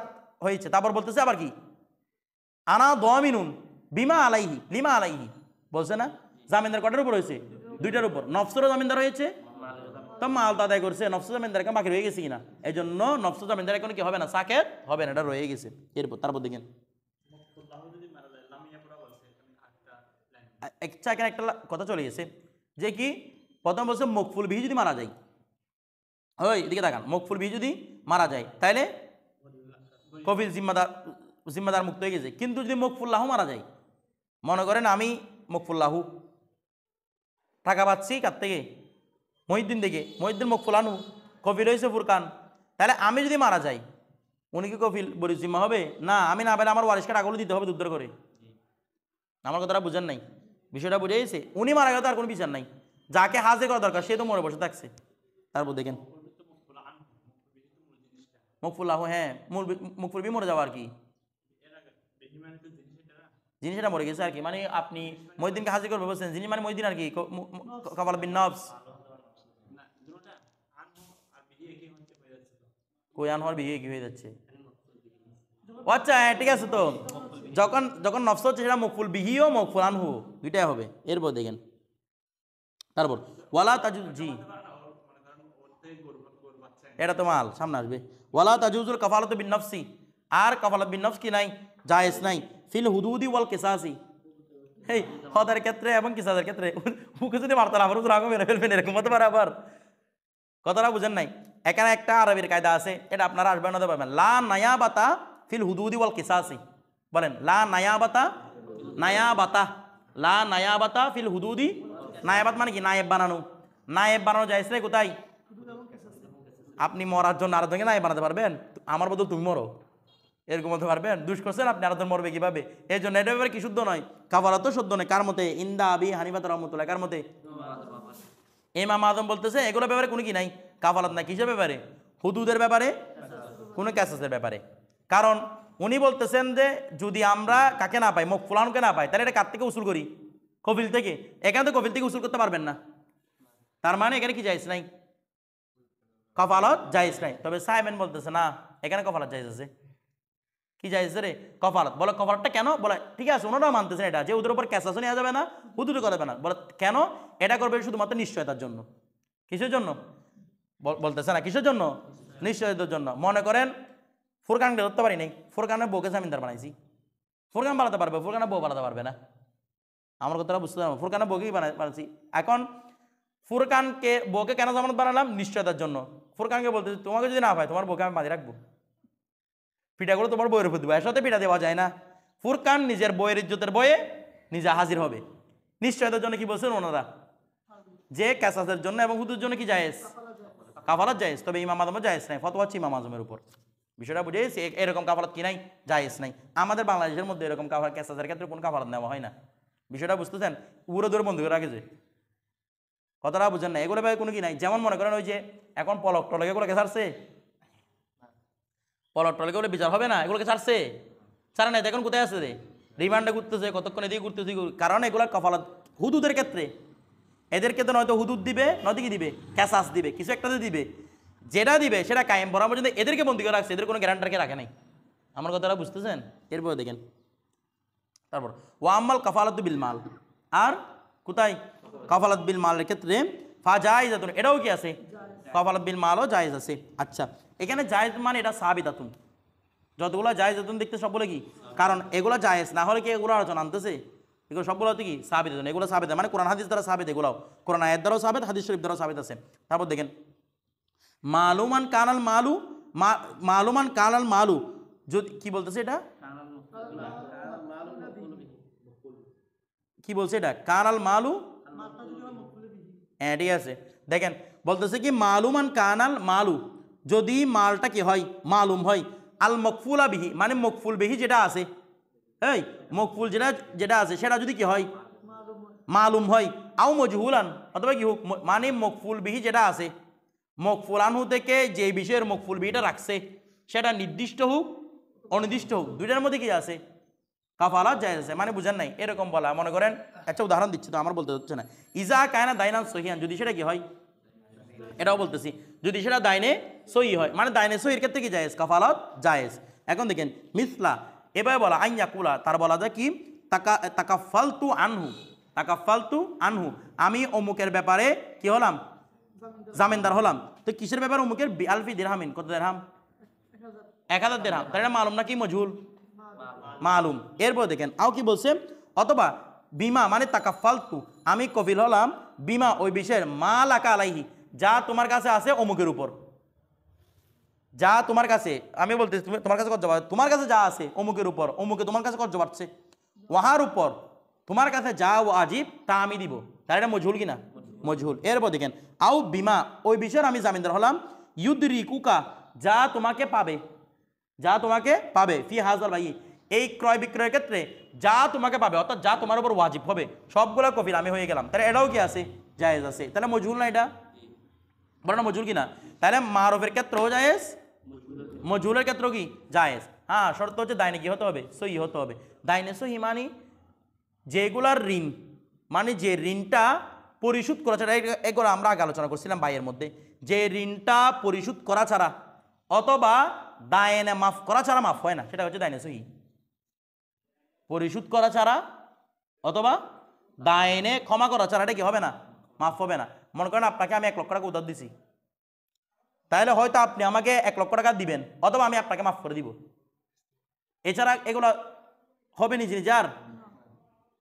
হয়েছে, তারপর বলতেছে আবার কি, আনা দামিনুন বিমা আলাইহি লিমা আলাইহি, বলছে না? জামিনদার কয়টার উপর হয়েছে? 2টার উপর। নফসেরও জামিনদার হয়েছে, তো মাল তো আদায় করছে, নফস জামিনদার বাকি রয়ে গেছে কিনা, এই জন্য নফস জামিনদার এখন কি হবে না? সাকেত হবে না, এটা রয়ে গেছে। এরপর তারপর দেখেন এখানে একটা কথা চলে গেছে যে কি, প্রথম বলছে মকফুল বিহি যদি মারা যায়, ওই এদিকে দেখান, মকফুল বিহি যদি মারা যায় তাহলে কফিল জিম্মাদার মুক্ত হয়ে গেছে। কিন্তু যদি মকফুল্লাহ মারা যায়, মনে করেন আমি মকফুল্লাহু টাকা পাচ্ছি কার থেকে? মহিউদ্দিন থেকে। মহিউদ্দিন মকফুলানু, কফিল হয়েছে ফুরকান। তাহলে আমি যদি মারা যাই, উনি কি কফিল বড় জিম্মা হবে না? আমি না পেলে আমার ওয়ারিশকে টাকাগুলো দিতে হবে দুধ করে। আমার কথাটা বুঝেন নাই? বিষয়টা বুঝে গেছে? উনি মারা গেলে তার কোনো বিচার নাই, যাকে হাজির করা দরকার সে তো মরে বসে থাকছে। তারপর দেখেন মকফুল্লাহ, হ্যাঁ মকফুল বি মরে যাওয়া আর কি, যিনি সেটা মরে গেছে আর কি। মানে আপনি মহিউদ্দিনকে হাজির করবে বলছেন, যিনি মানে মহিউদ্দিন আর কি, কাফালাত বিন নফস। কোয়ান হওয়ার বিয়ে কি হয়ে যাচ্ছে? আচ্ছা হ্যাঁ ঠিক আছে। তো যখন যখন নফস হচ্ছে সেটা মকফুল বিহি ও মকফুল আনহু দুইটাই হবে। এরপর দেখেন তারপর ওয়ালা তাজুজ, জি এটা তো মাল সামনে আসবে। ওয়ালা তাজুজুল কাফালাতু বিন নফসি, আর কাফালাত বিন নফস কি নাই? জায়েজ নাই। ফিল হুদুদি ওয়াল কিসাসি, এই হদের ক্ষেত্রে এবং কিসাসের ক্ষেত্রে। ওকে যদি মারতাম আমার রাগ মেরে ফেলবেন, এরকম হতে পারে আবার। কথাটা বুঝেন নাই? এখানে একটা আরবির কায়দা আছে, এটা আপনারা আসবেন না পারবেন। লা নায়াবাতা ফিল হুদুদি ওয়াল কিসাসি, বলেন লা নায়াবাতা, নায়াবাতা, লা নায়াবাতা ফিল হুদুদি। নায়াবাত মানে কি? নায়েব বানানো। নায়েব বানানো যায় রে কোথায়? আপনি মরার জন্য আরেকজনকে নায়েব বানাতে পারবেন? আমার বদল তুমি মরো, এরকম বলতে পারবেন? দুষ করছেন আপনি, আরেকজন মরবে কিভাবে? এই জন্য এটা ব্যাপারে কি শুদ্ধ নয়? কাফারাত শুদ্ধ নয়। কার মতে? ইন্দা আবি হানিফা রহমতুল্লাহ। কার মতে? ইমাম আজম বলতেছে এগুলোর ব্যাপারে কোনো কি নাই, কাফালাত নাই। কিসের ব্যাপারে? হুদুদের ব্যাপারে, কোনো ক্যাসেসের ব্যাপারে। কারণ উনি বলতেছেন যে যদি আমরা কাকে না পাই, মকফুলানকে না পাই, তাহলে এটা কার থেকে উসুল করি? কফিল থেকে। এখানে তো কফিল থেকে উসুল করতে পারবেন না, তার মানে এখানে কি জায়েজ নাই? কফালত জায়েজ নাই। তবে সাহেবেন বলতেছে না, এখানে কফালত জায়েজ আছে। কি জায়েজ রে? কফালত। বলে কফালতটা কেন? বলে ঠিক আছে, ওনারাও মানতেছেন এটা, যে ওদের উপর ক্যাসাসও নেওয়া যাবে না, হুদুদ করা যাবে না। বলে কেন? এটা করবে শুধুমাত্র নিশ্চয়তার জন্য। কিসের জন্য বলতেছে না? কিসের জন্য? নিশ্চয়তার জন্য। মনে করেন ফুরকানকে ধরতে পারি নাই, ফুরকানের বউকে জামিনদার বানাইছি, ফুরকান বানাতে পারবে, ফুরকানের বউ বানাতে পারবে না। আমার কথাটা বুঝতে পারবো? ফুরকানের বউকেই বানাইছি। এখন ফুরকানকে বউকে কেন জামানত বানালাম? নিশ্চয়তার জন্য। ফুরকানকে বলতেছি তোমাকে যদি না পাই, তোমার বউকে আমি বাঁধি রাখবো, পিঠাগুলো তোমার বইয়ের উপর দেবো। এর সাথে পিঠা দেওয়া যায় না। ফুরকান নিজের বইয়ের ইজ্জতের বয়ে নিজে হাজির হবে। নিশ্চয়তার জন্য কি বলছেন ওনারা? যে ক্যাসাসের জন্য এবং হুদুর জন্য কি জায়েজ? কাফালাত জায়েজ, তবে ইমাম আজমের জায়েজ নাই, ফতোয়া হচ্ছে ইমাম আজমের উপর। বিষয়টা বুঝেছি, এরকম কাফালাত কি নাই, জায়েজ নাই। আমাদের বাংলাদেশের মধ্যে এরকম কাফালাত কেসাসের ক্ষেত্রে কোনো কাফালাত নেওয়া হয় না। বিষয়টা বুঝতেছেন, উড়ে দূরে বন্ধ করে রাখেছে, কথাটা বুঝেন না, এগুলো ভাই কোনো কি নাই। যেমন মনে করেন ওই যে এখন পলক টলক এগুলোকে ছাড়ছে, পলক টলকে বলে বিচার হবে না, এগুলোকে ছাড়ছে, ছাড়ে নাই, দেখুন কোথায় আছে রে, রিমান্ডে ঘুরতেছে, কতক্ষণ এদিকে ঘুরতেছে, কারণ এগুলো কাফালাত হুদুদের ক্ষেত্রে, এদের ক্ষেত্রে নয়তো হুদুদ দিবে, নয়তো কি দিবে, ক্যাসাস দিবে, কিছু একটাতে দিবে, যেটা দিবে সেটা কায়েম বরাবর। যদি এদেরকে বন্দী করে রাখছে, এদের কোনো গ্যারান্টারকে রাখে নাই। আমার কথাটা বুঝতেছেন? এরপরে দেখেন তারপর ওয়াম্মাল কাফালাত বিল মাল, আর কোথায় কাফালাত বিল মালের ক্ষেত্রে ফাজাইজাতুন, এটাও কি আছে, কাফালাত বিল মালও জায়েজ আছে। আচ্ছা, এখানে জায়েজ মানে এটা সাবিতাতুন, যতগুলো জায়েজাতুন দেখতে সবগুলো কি, কারণ এগুলো জায়েজ না হলে কি এগুলো আলোচনা আনতেছে, এগুলো সবগুলো হচ্ছে কি সাবিতাতুন, এগুলো সাবিত মানে কোরআন হাদিস দ্বারা সাবিত, এগুলো কোরআন আয়াত দ্বারাও সাবিত, হাদিস শরীফ দ্বারাও সাবিত আছে। তারপর দেখেন মালুমান কানাল মালু, মালুমান কানাল মালু, যদি কি বলতেছে এটা, কি বলছে এটা, কানাল মালু, হ্যাঁ ঠিক আছে। দেখেন বলতেছে কি মালুমান কানাল মালু, যদি মালটা কি হয় মালুম হয়, আল মকফুলা বিহি মানে মকফুল বিহি যেটা আছে, এই মকফুল যেটা যেটা আছে সেটা যদি কি হয় মালুম হয়, আও মজহুলান অথবা কি হোক, মানে মকফুল বিহি যেটা আছে, মকফুল আনহু থেকে যে বিষয়ের মকফুল বিহিটা রাখছে সেটা নির্দিষ্ট হোক অনির্দিষ্ট হোক, দুইটার মধ্যে কি আছে কাফালাত জায়েজ আছে। মানে বুঝেন নাই, এরকম বলা, মনে করেন একটা উদাহরণ দিচ্ছি তো আমার বলতে হচ্ছে না, ইজা কায়না দাইনান সহিয়ান, যদি সেটা কি হয়, এটাও বলতেছি, যদি সেটা দাইনে সহি হয়, মানে দাইনে সহির ক্ষেত্রে কি জায়েজ, কাফালাত জায়েজ। এখন দেখেন মিসলা, এভাবে বলা আইয়াকুলা, তার বলা যায় কি তাকাফালতু আনহু, তাকাফালতু আনহু, আমি অমুকের ব্যাপারে কি হলাম, জামিনদার হলাম। তো কিসের ব্যাপারে, অমুকের বিআলফি দিরহামিন, কত দিরহাম, 1000 দিরহাম, তাহলে এটা মালুম না কি মজহুল, মালুম। এরপর দেখেন আও কি বলছে, অথবা বিমা মানে তাকাফালতু, আমি কফিল হলাম, বিমা ওই বিষয়ের মাল আকা আলাইহি, যা তোমার কাছে আছে অমুকের উপর, যা তোমার কাছে, আমি বলতে তোমার কাছে কর্জ, তোমার কাছে যা আছে অমুকের উপর, অমুকে তোমার কাছে কর্জ পাচ্ছে, ওয়াহার উপর তোমার কাছে যা ওয়াজিব তা আমি দিব, তার এটা মজহুল কিনা, মজহুল। এরপর দেখেন আও বিমা ওই বিষয়ের আমি জামিনদার হলাম, ইউদরিকুকা যা তোমাকে পাবে, যা তোমাকে পাবে, ফি হাজার ভাই এই ক্রয় বিক্রয়ের ক্ষেত্রে যা তোমাকে পাবে, অর্থাৎ যা তোমার উপর ওয়াজিব হবে, সবগুলো কফিল আমি হয়ে গেলাম, তাহলে এটাও কি আছে, জায়েজ আছে। তাহলে মজহুল না এটা, বলো না মজহুল কিনা, তাহলে মারুফের ক্ষেত্রেও জায়েজ, মজহুলের ক্ষেত্রেও কি জায়েজ। হ্যাঁ, শর্ত হচ্ছে দাইনে কি হতে হবে, সহি হতে হবে। দাইনে সহি মানে যেগুলার ঋণ, মানে যে ঋণটা পরিশোধ করা ছাড়া, এগুলো আমরা আগে আলোচনা করছিলাম ভাইয়ের মধ্যে, যে ঋণটা পরিশোধ করা ছাড়া অথবা দায়নে মাফ করা ছাড়া মাফ হয় না, সেটা হচ্ছে দাইনে সহি। পরিশোধ করা ছাড়া অথবা দায়নে ক্ষমা করা ছাড়া এটা কি হবে না, মাফ হবে না। মনে করেন আপনাকে আমি 1 লক্ষ টাকা উধার দিছি, তাহলে হয়তো আপনি আমাকে 1 লক্ষ টাকা দিবেন, অথবা আমি আপনাকে মাফ করে দিব, এছাড়া এগুলো হবে নিজে নিজে। আর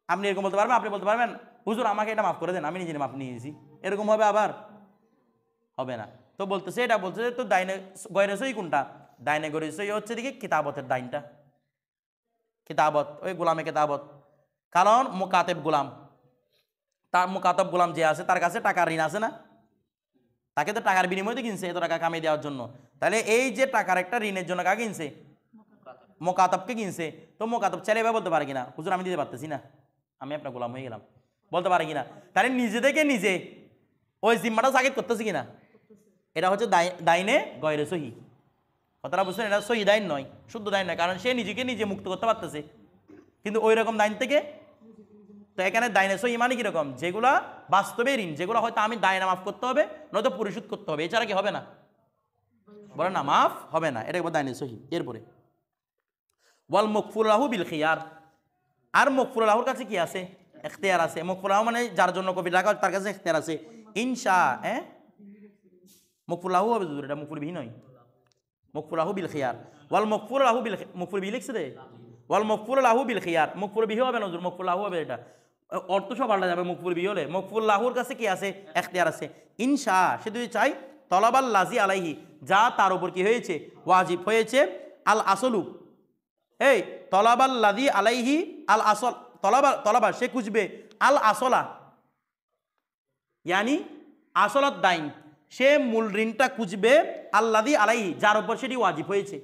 আপনি এরকম বলতে পারবেন, আপনি বলতে পারবেন হুজুর আমাকে এটা মাফ করে দেন, আমি নিজে মাফ নিয়েছি, এরকম হবে, আবার হবে না। তো বলতেছে এটা বলতেছে, তো দাইনে গয়রে সহি কোনটা, দাইনে গয়রে সহি হচ্ছে দিকে কিতাবতের দাইনটা, কিতাবত ওই গোলামে কিতাবত, কারণ মুকাতেব গোলাম, তার মুকাতব গোলাম যে আছে তার কাছে টাকার ঋণ আছে না, তাকে তো টাকার বিনিময়ে কিনছে এত টাকা কামিয়ে দেওয়ার জন্য, তাহলে এই যে টাকার একটা ঋণের জন্য কাকে কিনছে, মুকাতবকে কিনছে। তো মুকাতব চাইলে এবার বলতে পারে কিনা হুজুর আমি দিতে পারতেছি না, আমি আপনার গোলাম হয়ে গেলাম, বলতে পারে কিনা, তাহলে নিজে থেকে নিজে ওই জিম্মাটা জাগিদ করতেছে কিনা, এটা হচ্ছে দাইনে গয়রে সহি। কথাটা বুঝছেন, এটা সহি দাইন নয়, শুদ্ধ দাইন নয়, কারণ সে নিজেকে নিজে মুক্ত করতে পারতেছে, কিন্তু ওই রকম দাইন থেকে। তো এখানে দাইনে সহি মানে কিরকম, যেগুলা বাস্তবে ঋণ, যেগুলো হয়তো আমি দায়না মাফ করতে হবে, নয়তো পরিশোধ করতে হবে, এছাড়া কি হবে না, বলে না মাফ হবে না, এটা একবার দাইনে সহি। এরপরে ওয়াল মকফুল লাহু বিল খিয়ার, আর মকফুল লাহুর কাছে কি আছে, এখতিয়ার আছে। মকফুল লাহু মানে যার জন্য কফিল রাখা তার কাছে এখতিয়ার আছে, ইনশা মকফুল লাহু হবে, এটা মকফুল বিহি নয়, মকফুল লাহু বিল খিয়ার। ওয়াল মকফুল লাহু বিল, মকফুল বিহি লিখছে রে, ওয়াল মকফুল লাহু বিল খিয়ার, মকফুল বিহি হবে না হুজুর, মকফুল লাহু হবে, এটা অর্থ সব পাল্টা যাবে। মকফুল বিহি হলে মকফুল লাহুর কাছে কি আছে, এখতিয়ার আছে, ইনশা সে যদি চাই, তলাবাল লাজি আলাইহি যা তার উপর কি হয়েছে, ওয়াজিব হয়েছে, আল আসলু এই তলাবাল লাজি আলাইহি আল আসল, তলাবা সে খুঁজবে, আল আসলা ইয়ানি আসলত দাইন, সে মূল ঋণটা খুঁজবে আল্লাদি আলাইহি, যার উপর সেটি ওয়াজিব হয়েছে।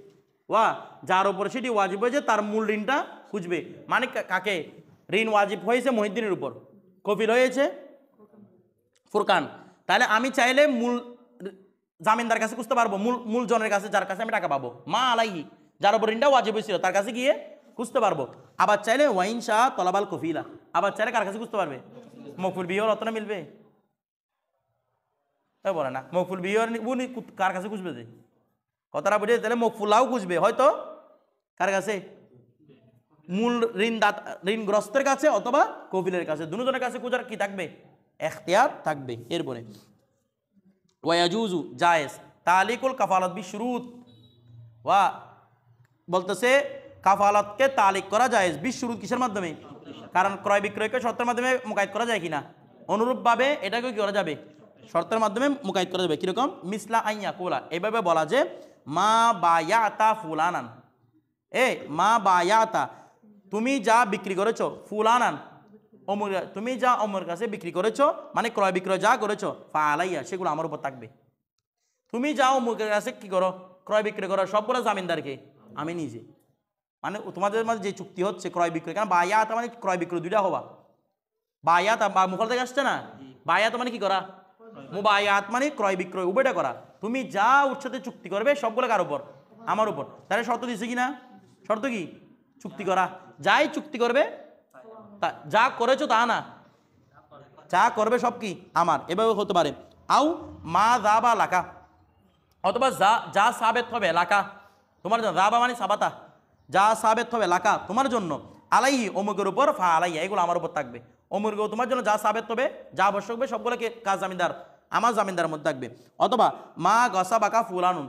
যার উপর সেটি ওয়াজিব হয়েছে তার মূল ঋণটা খুঁজবে। মানে কাকে ঋণ ওয়াজিব হয়েছে? মহিউদ্দিনের উপর। কফিল হয়েছে ফুরকান। তাহলে আমি চাইলে মূল জামিনদার কাছে খুঁজতে পারবো, মূল জনের কাছে, যার কাছে আমি টাকা পাবো। মা আলাইহি, যার উপর ঋণটা ওয়াজিব হয়েছিল তার কাছে গিয়ে খুঁজতে পারবো। আবার চাইলে ওয়াইন শাহ তলাবাল কফিলা, আবার চাইলে কার কাছে খুঁজতে পারবে? মকফুল বিহর অতনা মিলবে বলে না, মকফুল বিহর উনি কার কাছে খুঁজবে? যে কথাটা বুঝে, তাহলে মকফুলাও খুঁজবে হয়তো কার কাছে? মূল ঋণগ্রস্তের কাছে অথবা কফিলের কাছে, দুজনের কাছে খুঁজার কি থাকবে? এখতিয়ার থাকবে। এরপরে ওয়ায়াজুজু জায়েজ তালিকুল কাফালাত বিশুরুত, বলতেছে কাফালাতকে তালিক করা জায়েজ বিশুরুত, কিসের মাধ্যমে? কারণ ক্রয় বিক্রয়কে শর্তের মাধ্যমে মুকাইদ করা যায় কিনা, অনুরূপভাবে এটাকেও কি করা যাবে? শর্তের মাধ্যমে মুকাইদ করা যাবে। কিরকম? মিসলা আইয়া কোলা, এভাবে বলা যে মা বায়াতা ফুলানান, মা বায়াতা, তুমি যা বিক্রি করেছো, ফুলানান অমর, তুমি যা অমর কাছে বিক্রি করেছো, মানে ক্রয় বিক্রয় যা করেছো, ফা আলাইয়া, সেগুলো আমার উপর থাকবে। তুমি যা অমুকের কাছে কি করো, ক্রয় বিক্রয় করো, সবগুলো জামিনদারকে আমি নিজে। মানে তোমাদের মাঝে যে চুক্তি হচ্ছে ক্রয় বিক্রয়, কারণ বায়াত মানে ক্রয় বিক্রয় দুইটা হবা। বায়াত বা মুখল থেকে আসছে না, বায়াত মানে কি করা, মুবায়াত মানে ক্রয় বিক্রয় উভয়টা করা। তুমি যা ওর সাথে চুক্তি করবে সবগুলো কার উপর? আমার উপর। তাহলে শর্ত দিছে কিনা? শর্ত কি? চুক্তি করা। যাই চুক্তি করবে, যা করেছো তা না, যা করবে সব কি আমার। এভাবে হতে পারে। আও মা যা বা লাকা, অথবা যা সাবেত হবে লাকা তোমার জন্য, যা বা মানে সাবাতা, যা সাবেত হবে লাকা তোমার জন্য, আলাইহি অমুকের উপর, ফা আলাইয়া এগুলো আমার উপর থাকবে। অমুকেও তোমার জন্য যা সাবেত হবে, যা আবশ্যক হবে, সবগুলোকে কাজ জামিনদার আমার জামিনদার মধ্যে থাকবে। অথবা মা গসা বাকা ফুলানুন,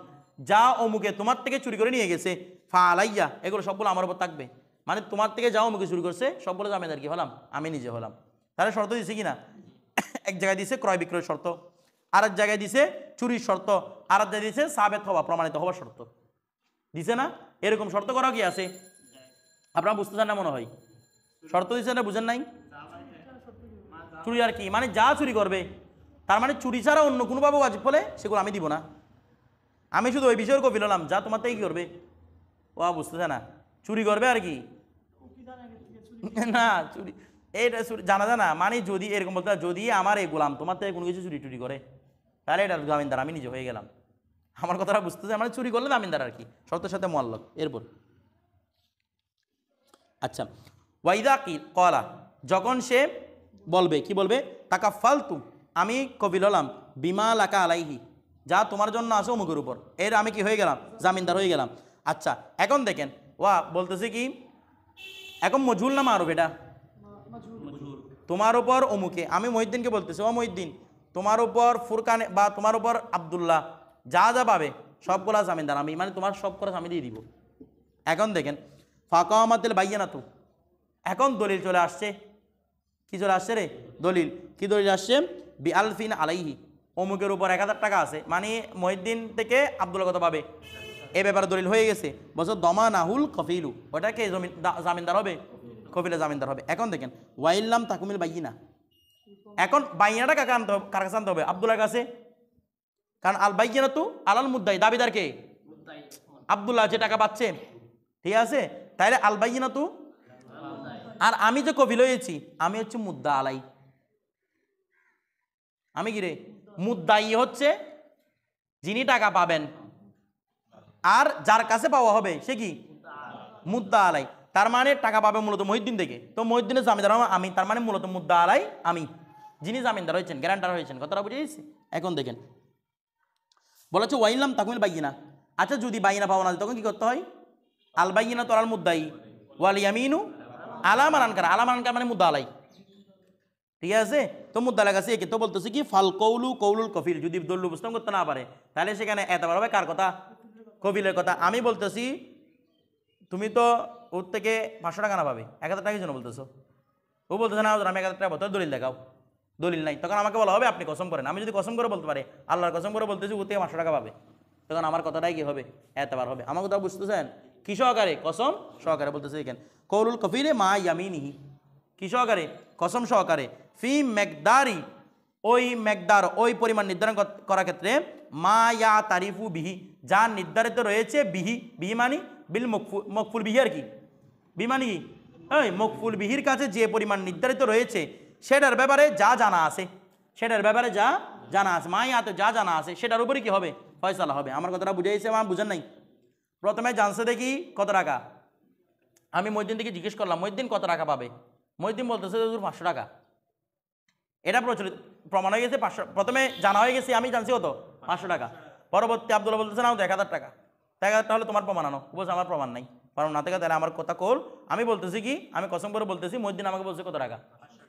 যা অমুকে তোমার থেকে চুরি করে নিয়ে গেছে, ফা আলাইয়া এগুলো সবগুলো আমার উপর থাকবে। মানে তোমার থেকে যা অমুকে চুরি করছে সবগুলো জামিনদার কি হলাম? আমি নিজে হলাম। তাহলে শর্ত দিছে কিনা? এক জায়গায় দিছে ক্রয় বিক্রয় শর্ত, আর এক জায়গায় দিছে চুরির শর্ত, আর এক জায়গায় দিছে সাবেত হওয়া, প্রমাণিত হওয়ার শর্ত দিছে না? এরকম শর্ত করা কি আছে? আপনারা বুঝতে চান না মনে হয়? শর্ত দিছে না, বুঝেন নাই? চুরি আর কি, মানে যা চুরি করবে, তার মানে চুরি ছাড়া অন্য কোনোভাবে ওয়াজিব হলে সেগুলো আমি দিব না। আমি শুধু ওই বিষয়ের কফিল হলাম, যা তোমার থেকে কি করবে বুঝতেছে না, চুরি করবে আর কি না চুরি, এইটা জানা জানা মানে যদি এরকম বলতে, যদি আমার এই গোলাম তোমার থেকে কোনো কিছু চুরি টুরি করে, তাহলে এটা জামিনদার আমি নিজে হয়ে গেলাম। আমার কথাটা বুঝতেছে, মানে চুরি করলে জামিনদার আর কি, শর্তের সাথে মোয়াল্লক। এরপর আচ্ছা, ওয়াইদা কি কলা, যখন সে বলবে, কি বলবে? টাকা ফালতু, আমি কফিল হলাম, বিমা লাকা আলাইহি, যা তোমার জন্য আছে অমুকের উপর, এর আমি কি হয়ে গেলাম? জামিনদার হয়ে গেলাম। আচ্ছা, এখন দেখেন বলতেছে কি, এখন মজহুল না মারুফ? এটা তোমার উপর অমুকে, আমি মহিউদ্দিনকে বলতেছি, ও মহিউদ্দিন তোমার উপর ফুরকানে বা তোমার উপর আব্দুল্লাহ যা যা পাবে সবগুলা জামিনদার আমি, মানে তোমার সব খরচ আমি দিয়ে দিব। এখন দেখেন ফাকামাতিল বাইয়ানাতু, এখন দলিল চলে আসছে। কি চলে আসছে রে? দলিল। কি দলিল আসছে? বি আলফিন আলাইহি, অমুকের উপর 1000 টাকা আছে, মানে মহিউদ্দিন থেকে আব্দুল্লাহ কত পাবে, এ ব্যাপারে দলিল হয়ে গেছে। বলছো দমা নাহুল কফিলু, ওটাকে জামিনদার হবে, কফিলে জামিনদার হবে। এখন দেখেন ওয়াইল্লাম তাকুমিল বাইয়িনা, এখন বাইয়িনাটা কাকে আনতে হবে? কার কাছে আনতে হবে? আব্দুল্লাহর কাছে, কারণ আল বাইয়িনাতু আলাল মুদ্দাই, দাবিদার কে? আব্দুল্লাহ, যে টাকা পাচ্ছে, ঠিক আছে? তাইলে আল বাইয়িনাতু, আর আমি যে কফিল হয়েছি আমি হচ্ছে মুদ্দা আলাই। আমি কি রে? মুদ্দাই হচ্ছে যিনি টাকা পাবেন, আর যার কাছে পাওয়া হবে সে কি? মুদ্দা আলাই। তার মানে টাকা পাবে মূলত মহিউদ্দিন থেকে, তো মহিউদ্দিনের জামিনদার আমি, তার মানে মূলত মুদ্দা আলাই আমি, যিনি জামিনদার হয়েছেন, গ্যারান্টার হয়েছেন। কথাটা বুঝে গেছি? এখন দেখেন বলেছে ওয়াইলাম তাকুমিল বাইয়িনা। আচ্ছা, যদি বাইয়িনা পাওয়া না যায় তখন কি করতে হয়? আল বাইয়িনা তো আল মুদ্দাই ওয়াল ইয়ামিনু আলা মান আনকার, আলা মান আনকার মানে মুদ্দা আলাই, ঠিক আছে? তো মুদ্দা আলাই কাছে একে তো বলতেছে কি ফাল কৌলু কৌলুল কফিল, যদি দলিল উপস্থাপন করতে না পারে তাহলে সেখানে এতবার হবে কার কথা? কফিলের কথা। আমি বলতেছি তুমি তো ওর থেকে 500 টাকা না পাবে, 1000 টাকার জন্য বলতেছো, ও বলতেছে না আমি 1000 টাকা পাবো, দলিল দেখাও। দলিল নাই, তখন আমাকে বলা হবে আপনি কসম করেন। আমি যদি কসম করে বলতে পারি, আল্লাহর কসম করে বলতেছি ও থেকে 500 টাকা পাবে, তখন আমার কথাটাই কি হবে? এতবার হবে। আমার কথা বুঝতেছেন? কি সহকারে? কসম সহকারে বলতেছে। এখানে কৌলুল কফিলে মা ইয়ামিনিহি, কি সহকারে? কসম সহকারে। ফি মেকদারি ওই মেকদার ওই পরিমাণ নির্ধারণ করার ক্ষেত্রে মা ইয়া তারিফু বিহি যা নির্ধারিত রয়েছে বিহি বিহি মানি বিল মকফুল বিহি আর কি বিমানি কি ওই মকফুল বিহির কাছে যে পরিমাণ নির্ধারিত রয়েছে সেটার ব্যাপারে যা জানা আছে সেটার ব্যাপারে যা জানা আছে মা ইয়াতে যা জানা আছে সেটার উপরে কি হবে ফয়সালা হবে। আমার কথাটা বুঝাইছে আমার বুঝেন নাই? প্রথমে জানছে দেখি কত টাকা, আমি মহিউদ্দিন থেকে জিজ্ঞেস করলাম মহিউদ্দিন কত টাকা পাবে, মহিউদ্দিন বলতেছে 500 টাকা। এটা প্রচলিত প্রমাণ হয়ে গেছে 500, প্রথমে জানা হয়ে গেছে আমি জানছি কত 500 টাকা। পরবর্তী আব্দুল্লাহ বলতেছে না 1000 টাকা। 1000 হলে তোমার প্রমাণ আনো, বলছে আমার প্রমাণ নাই, কারণ না থেকে তাহলে আমার কথা কোল। আমি বলতেছি কি, আমি কসম করে বলতেছি মহিউদ্দিন আমাকে বলছে কত টাকা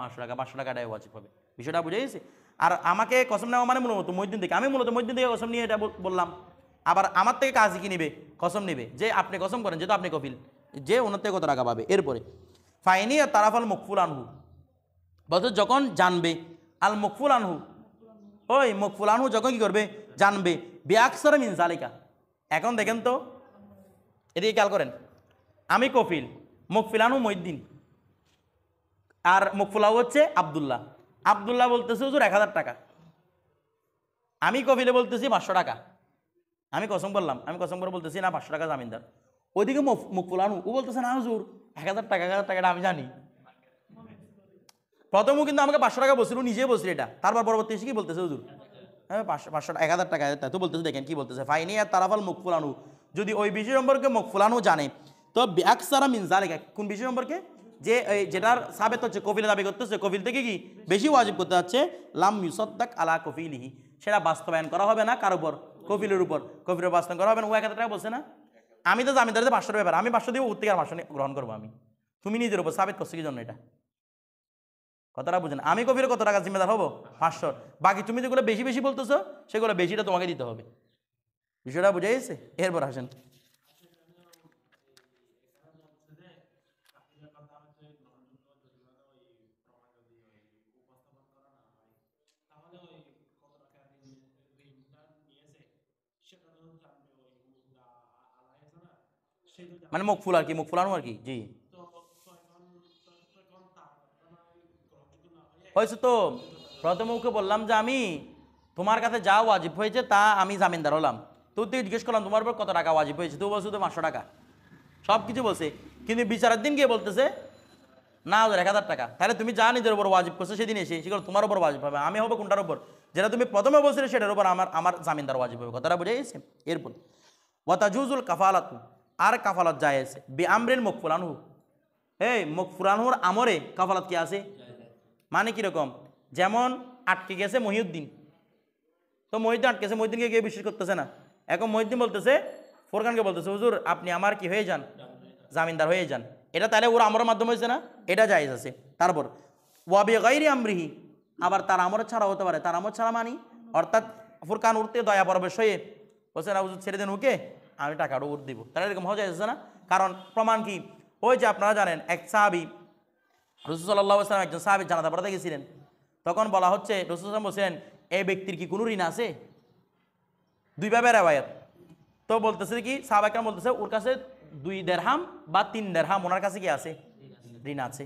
500 টাকা, 500 টাকাটাই ওয়াজিব হবে। বিষয়টা বুঝে গেছে? আর আমাকে কসম নেওয়া মানে মূলত মহিউদ্দিন থেকে, আমি মূলত মহিউদ্দিন থেকে কসম নিয়ে এটা বললাম। আবার আমার থেকে কাজী কি নিবে, কসম নিবে যে আপনি কসম করেন যেহেতু আপনি কফিল, যে ওনার থেকে কত টাকা পাবে। এরপরে ফাইনি আর তারাফাল মকফুল আনহু বলতে যখন জানবে আল মকফুল আনহু, ওই মকফুল আনহু যখন কি করবে জানবে বিআকসার মিন যালিকা। এখন দেখেন তো এদিকে খেয়াল করেন, আমি কফিল, মকফিল আনহু মহিউদ্দিন আর মকফুল আনহু হচ্ছে আব্দুল্লাহ। আব্দুল্লাহ বলতেছে হুজুর 1000 টাকা, আমি কফিলে বলতেছি 500 টাকা। আমি কসম করলাম, আমি কসম করে বলতেছি না 500 টাকা জামিনদার। ওইদিকে মকফুল আনহু ও বলতেছে না হুজুর 1000 টাকা, 1000 টাকাটা আমি জানি। প্রথমও কিন্তু আমাকে 500 টাকা বলছিল, নিজে বলছিল এটা, তারপর পরবর্তী এসে কি বলতেছে হুজুর হ্যাঁ 500 1000 টাকা তো বলতেছে। দেখেন কি বলতেছে, ফাইনি আর তারাফাল মকফুল আনহু, যদি ওই বিষয় সম্পর্কে মকফুল আনহু জানে তো বিআকসারা মিন যালিকা, কোন বিষয় সম্পর্কে, যে যেটার সাবেত হচ্ছে কফিলে দাবি করতেছে, কফিল থেকে কি বেশি ওয়াজিব করতে যাচ্ছে, লাম ইউসাদ্দাক আলা কফিলিহি, সেটা বাস্তবায়ন করা হবে না কার উপর, কফিলের উপর। কফিলের বাস্তবায়ন করা হবে না। ও 1000 টাকা বলছে না, আমি তো জামিনদারিতে 500 ব্যাপার, আমি 500 দিব, ওর থেকে আর 500 গ্রহণ করবো আমি। তুমি নিজের উপর সাবেত করছো কি জন্য, এটা কথাটা বুঝেন। আমি কফিলে কত টাকা জিম্মেদার হবো 500, বাকি তুমি যেগুলো বেশি বেশি বলতেছো সেগুলো বেশিটা তোমাকে দিতে হবে। বিষয়টা বুঝে গেছে? এরপর আসেন মানে মকফুল আর কি, মকফুল আনহু আর কি। জি হয়েছে তো, প্রথমে ওকে বললাম যে আমি তোমার কাছে যা ওয়াজিব হয়েছে তা আমি জামিনদার হলাম। তোর থেকে জিজ্ঞেস করলাম তোমার উপর কত টাকা ওয়াজিব হয়েছে, তুই বলছো তো 500 টাকা, সব কিছু বলছে। কিন্তু বিচারের দিন গিয়ে বলতেছে না 1000 টাকা। তাহলে তুমি যা নিজের উপর ওয়াজিব করছো সেদিন এসে সেগুলো তোমার উপর ওয়াজিব হবে, আমি হবো কোনটার উপর, যেটা তুমি প্রথমে বলছিলে সেটার উপর আমার জামিনদার ওয়াজিব হবে। কথাটা বুঝে গেছে? এরপর ওয়াতাজুজুল কাফালাতু, আর কাফালাত জায়েজ বি আমরিল মকফুল আনহু, এই মকফুল আনহুর আমরে কাফালাত কি আছে, মানে কিরকম, যেমন আটকে গেছে মহিউদ্দিন, তো মহিউদ্দিন আটকেছে, মহিউদ্দিনকে কেউ বিশ্বাস করতেছে না। এখন মহিউদ্দিন বলতেছে ফোরকানকে বলতেছে হুজুর আপনি আমার কি হয়ে যান, জামিনদার হয়ে যান। এটা তাহলে ওর আমরের মাধ্যমে হয়েছে না, এটা জায়েজ আছে। তারপর ওয়াবি গাইরি আমরিহি, আবার তার আমর ছাড়া হতে পারে, তার আমর ছাড়া মানি, অর্থাৎ ফুরকান উঠতে দয়া পরবেশ হয়ে বলছে না হুজুর ছেড়ে দেন ওকে, আমি টাকাটা উঠ দিব, তাহলে এরকম হয়ে যাচ্ছে না। কারণ প্রমাণ কি, ওই যে আপনারা জানেন এক সাহাবী রাসূল সাল্লাল্লাহু আলাইহি ওয়াসাল্লাম একজন সাহাবী জানাজা পড়াতে গেছিলেন, তখন বলা হচ্ছে রাসূল সাল্লাল্লাহু আলাইহি ওয়াসাল্লাম বলছেন এই ব্যক্তির কি কোনো ঋণ আছে, দুইভাবে রেওয়ায়াত। তো বলতেছে কি সাহাবা কেন বলতেছে ওর কাছে 2 দিরহাম বা 3 দিরহাম ওনার কাছে কি আছে, ঋণ আছে।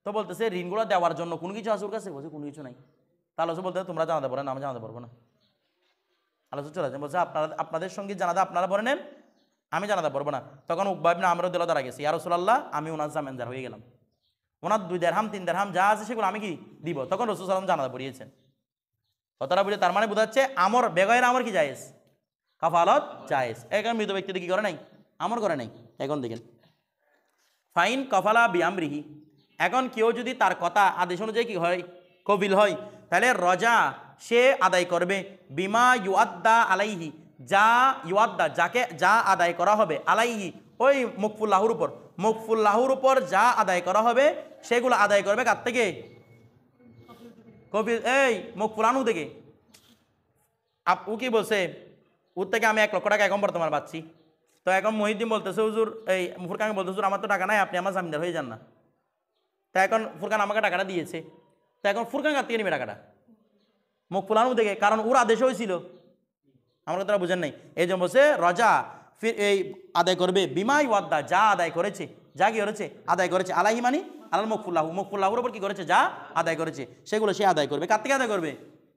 তো বলতেছে ঋণগুলো দেওয়ার জন্য কোনো কিছু আছে ওর কাছে, বলছে কোনো কিছু নাই। তাহলে বলতে তোমরা জানাতে পারো না, আমি জানাতে পারবো না। আলোচনা চলে যাচ্ছে, বলছে আপনাদের সঙ্গে জানাতে আপনারা পড়ে নেন, আমি জানাতে পারবো না। তখন উকবা ইবনে আমর রাদিয়াল্লাহু দাঁড়া গেছে, ইয়া রাসূলুল্লাহ আমি ওনার জামিনদার হয়ে গেলাম, ওনার 2 দিরহাম 3 দিরহাম যা আছে সেগুলো আমি কি দিব। তখন রাসূল সাল্লাল্লাহু আলাইহি ওয়াসাল্লাম জানাতে পড়িয়েছেন। কথাটা বুঝে তার মানে বোঝাচ্ছে আমর বেগয়ের আমর কি জায়েজ, কাফালত জায়েজ। এখন মৃত ব্যক্তিতে কি করে নাই, আমর করে নাই। এখন দেখেন ফাইন কফালা বিআমরিহি, এখন কেউ যদি তার কথা আদেশ অনুযায়ী কি হয় কবিল হয়, তাহলে রজা সে আদায় করবে বিমা ইউআদ্দা আলাইহি, যা ইউআদ্দা যাকে যা আদায় করা হবে, আলাইহি ওই মুকফুল্লাহুর উপর, মুকফুল্লাহুর উপর যা আদায় করা হবে সেগুলো আদায় করবে কার থেকে, কবিল এই মুকফুল আনহু থেকে। ও কি বলছে, ওর থেকে আমি 1 লক্ষ টাকা এখন বর্তমান পাচ্ছি। তো এখন মহিউদ্দিন বলতেছে হুজুর, এই ফুরকানকে বলতেছে হুজুর আমার তো টাকা নাই, আপনি আমার জামিনদার হয়ে যান না। তা এখন ফুরকান আমাকে টাকাটা দিয়েছে, তো এখন ফুরকান কার থেকে নেবে টাকাটা, মুকফুল আনহু থেকে, কারণ ওর আদেশ হয়েছিল। আমার কথাটা বুঝেন নাই? এই জন্য বলছে রজা ফির এই আদায় করবে বিমা ইউআদ্দা, যা আদায় করেছে, যা কি করেছে আদায় করেছে, আলাইহি মানি আলাল মুকফুল্লাহু, মুকফুল্লাহুর উপর কি করেছে যা আদায় করেছে সেগুলো সে আদায় করবে। কার থেকে আদায় করবে,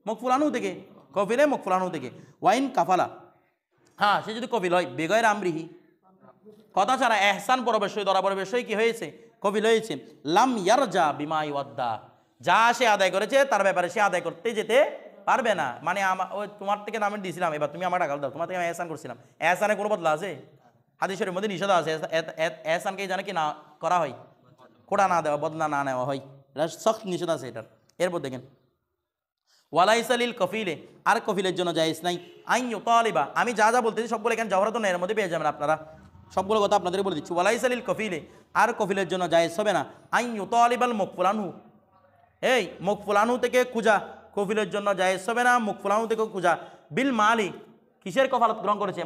মুখ ফুলানো থেকে, কফিলে মুখ ফুলানো থেকে। ওয়াইন কাফালা, হ্যাঁ সে যদি কফিল হয় বেগয়ের আমরিহি, কথা ছাড়া এহসান পরবেশই ধরা পরবেশই কি হয়েছে, কফিল হয়েছে। লাম ইয়ারজা বিমা ইওয়াদ্দা, যা সে আদায় করেছে তার ব্যাপারে সে আদায় করতে যেতে পারবে না। মানে ওই তোমার থেকে আমি দিয়েছিলাম, এবার তুমি আমার টাকা দাও, তোমার থেকে আমি এহসান করছিলাম, এহসানের কোনো বদলা আছে? হাদিসের মধ্যে নিষেধ আছে এহসানকে জানে কি না করা হয়, কোড়া না দেওয়া, বদলা না নেওয়া হয়, এটা সখ্ত নিষেধ আছে এটার। এরপর দেখেন ওয়ালাইসালিল কফিলে, আর কফিলের জন্য জায়েজ নাই আইন ইউতালিবা, আমি যা যা বলতেছি সবগুলো এখানে জওহরাতুন এর মধ্যে পেয়ে যাবেন আপনারা, সবগুলো কথা আপনাদের বলে দিচ্ছি। ওয়ালাইসালিল কফিলে, আর কফিলের জন্য জায়েজ হবে না আইন ইউতালিবাল মুকফুলানহু, এই মুকফুলানহু থেকে খুঁজা, কফিলের জন্য জায়েজ হবে না মুকফুলানহু থেকে খুঁজা। বিল মালি, কিসের কফালত গ্রহণ করেছে,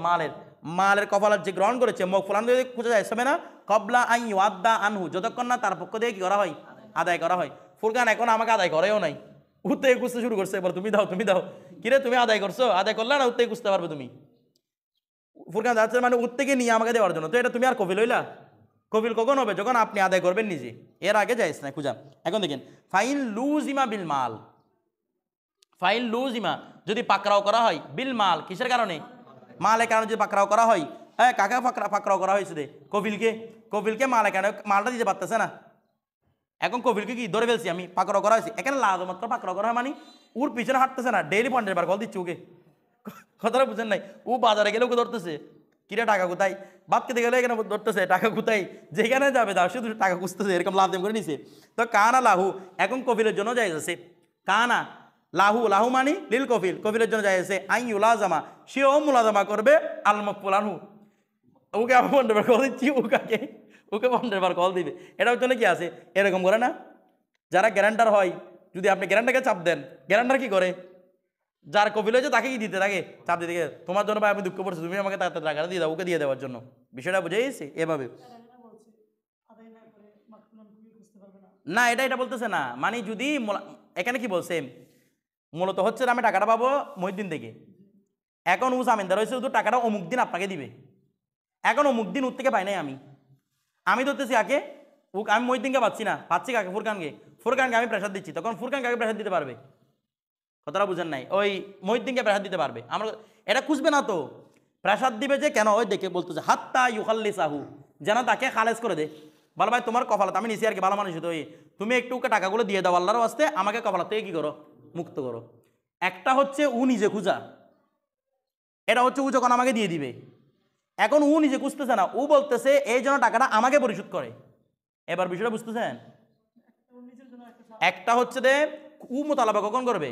মালের কফালত যে গ্রহণ করেছে মুকফুলানহু থেকে খুঁজা জায়েজ হবে না কবলা আইন ইউআদ্দা আনহু, যতক্ষণ না তার পক্ষ থেকে কি করা হয়, আদায় করা হয়। ফুরকান এখন আমাকে আদায় করেও নাই, উঠতে খুঁজতে শুরু করছে, এবার তুমি দাও তুমি দাও, কিরে তুমি আদায় করছো, আদায় করলে না উঠতে খুঁজতে পারবে তুমি। ফুরকান যাচ্ছে মানে উঠতে নিয়ে আমাকে দেওয়ার জন্য, তো এটা তুমি আর কফিল হইলা? কফিল কখন হবে, যখন আপনি আদায় করবেন নিজে, এর আগে যাইস না খুঁজা। এখন দেখেন ফাইন লুজিমা বিল মাল, ফাইন লুজিমা যদি পাকড়াও করা হয় বিল মাল, কিসের কারণে, মালের কারণে যদি পাকড়াও করা হয়, হ্যাঁ কাকে পাকড়াও করা হয়েছে দে, কফিলকে মালের কারণে মালটা দিতে পারতেছে না। এখন কফিলকে কি ধরে ফেলছি আমি, পাকড়াও করা হয়েছে, এখানে লাজমাত্র পাকড়াও করা হয় মানে ওর পিছনে হাঁটতেছে না, ডেইলি 50 বার কল দিচ্ছে ওকে, কথাটা বুঝেন নাই, ও বাজারে গেলে ওকে ধরতেছে, কিরে টাকা কোথায়, বাদ খেতে গেলে এখানে ধরতেছে টাকা কোথায়, যেখানে যাবে দাও শুধু টাকা খুঁজতেছে, এরকম লাভ করে নিছে। তো কানা লাহু, এখন কফিলের জন্য জায়েজ আছে, কানা লাহু, লাহু মানি লিল কফিল, কফিলের জন্য জায়েজ আছে আইন ইউলাজামা, সেও মুলাজামা করবে আল মুকফুলানহু, ওকে আবার 50 বার কল দিচ্ছি, ওকে 50 বার কল দিবে। এটার জন্য কি আছে, এরকম করে না, যারা গ্যারান্টার হয়, যদি আপনি গ্যারান্টারকে চাপ দেন, গ্যারান্টার কি করে, যার কফিল হয়েছে তাকে কি দিতে থাকে, চাপ দিতে থাকে, তোমার জন্য ভাই আমি দুঃখ পড়ছি, তুমি আমাকে তার টাকাটা দিয়ে দাও, ওকে দিয়ে দেওয়ার জন্য। বিষয়টা বুঝে গেছে এভাবে না, এটা বলতেছে না, মানে যদি এখানে কি বলছে, মূলত হচ্ছে আমি টাকাটা পাবো মহিউদ্দিন থেকে, এখন ও জামিনদার হয়েছে, শুধু টাকাটা অমুক দিন আপনাকে দিবে, এখন অমুক দিন ওর থেকে পাই নাই, আমি ধরতেছি আগে ও, আমি মহিউদ্দিনকে পাচ্ছি না, পাচ্ছি কাকে, ফুরকানকে আমি প্রেশার দিচ্ছি, তখন ফুরকান কাকে প্রেশার দিতে পারবে, কথাটা বুঝেন নাই, ওই মহিউদ্দিনকে প্রেশার দিতে পারবে। আমরা এটা খুঁজবে না তো, প্রেশার দিবে যে কেন, ওই দেখে বলতেছে হাত্তা ইউখাল্লিসাহু, যেন তাকে খালেজ করে দে, বলো ভাই তোমার কপালত আমি নিছি আর কি, ভালো মানুষ তো, তুমি একটু ওকে টাকাগুলো দিয়ে দাও আল্লাহর ওয়াস্তে, আমাকে কপালত থেকে কি করো, মুক্ত করো। একটা হচ্ছে ও নিজে খুঁজা, এটা হচ্ছে ও যখন আমাকে দিয়ে দিবে, এখন ও নিজে খুঁজতেছে না, ও বলতেছে এই জন্য টাকাটা আমাকে পরিশোধ করে। এবার বিষয়টা বুঝতেছেন, একটা হচ্ছে যে ও মোতালাবা কখন করবে,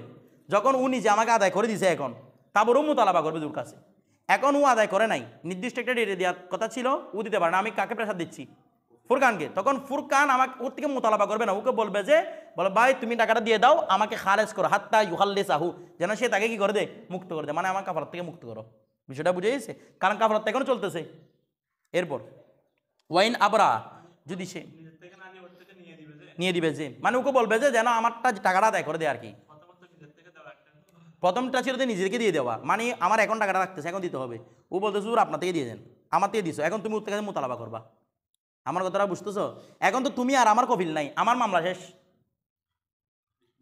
যখন ও নিজে আমাকে আদায় করে দিছে, এখন তারপরও মোতালাবা করবে তোর কাছে, এখন ও আদায় করে নাই, নির্দিষ্ট একটা ডেটে দেওয়ার কথা ছিল, ও দিতে পারে না, আমি কাকে প্রেশার দিচ্ছি, ফুরকানকে, তখন ফুরকান আমাকে ওর থেকে মোতালাবা করবে না, ওকে বলবে যে বলো ভাই তুমি টাকাটা দিয়ে দাও, আমাকে খারেজ করো, হাত্তা ইউখাল্লিসাহু, যেন সে তাকে কি করে দে, মুক্ত করে দে, মানে আমার কাফারত থেকে মুক্ত করো। বিষয়টা বুঝে গেছে, কারণ কাফারত এখনো চলতেছে। এরপর ওয়াইন আবরা, যদি সে নিয়ে দিবে, যে মানে ওকে বলবে যে যেন আমারটা টাকাটা আদায় করে দেয় আর কি, প্রথমটা ছিল যে নিজেকে দিয়ে দেওয়া, মানে আমার এখন টাকাটা রাখতেছে, এখন দিতে হবে, ও বলতেছে আপনার থেকে দিয়ে দেন, আমার থেকে দিছো, এখন তুমি ওর থেকে মোতালাবা করবা, আমার কথাটা বুঝতেছো, এখন তো তুমি আর আমার কফিল নাই, আমার মামলা শেষ,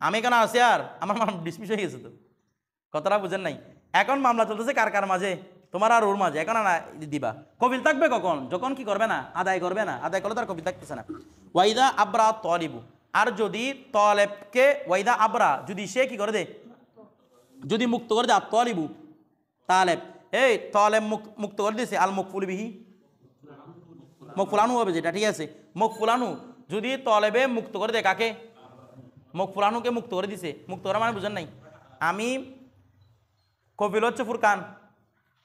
আমি এখানে আছি আর আমার মামলা ডিসমিস হয়ে গেছে, তো কথাটা বুঝেন নাই, এখন মামলা চলতেছে কার মাঝে, তোমার আর ওর মাঝে, এখন না দিবা, কফিল থাকবে কখন, যখন কি করবে না, আদায় করবে না, আদায় করলে তার কফিল থাকতেছে না। ওয়াইদা আবরা তলিবু, আর যদি তলেবকে ওয়াইদা আবরা, যদি সে কি করে দে, যদি মুক্ত করে দেয়, তলিবু তালেব, এই তলেব মুক্ত করে দিয়েছে, আল মুকফুল বিহি, মুকফুলানু হবে যেটা, ঠিক আছে, মুকফুলানু যদি তলেবে মুক্ত করে দেয়, কাকে, মুকফুলানুকে মুক্ত করে দিছে, মুক্ত করা মানে বুঝেন নাই, আমি কফিল হচ্ছে ফুরকান,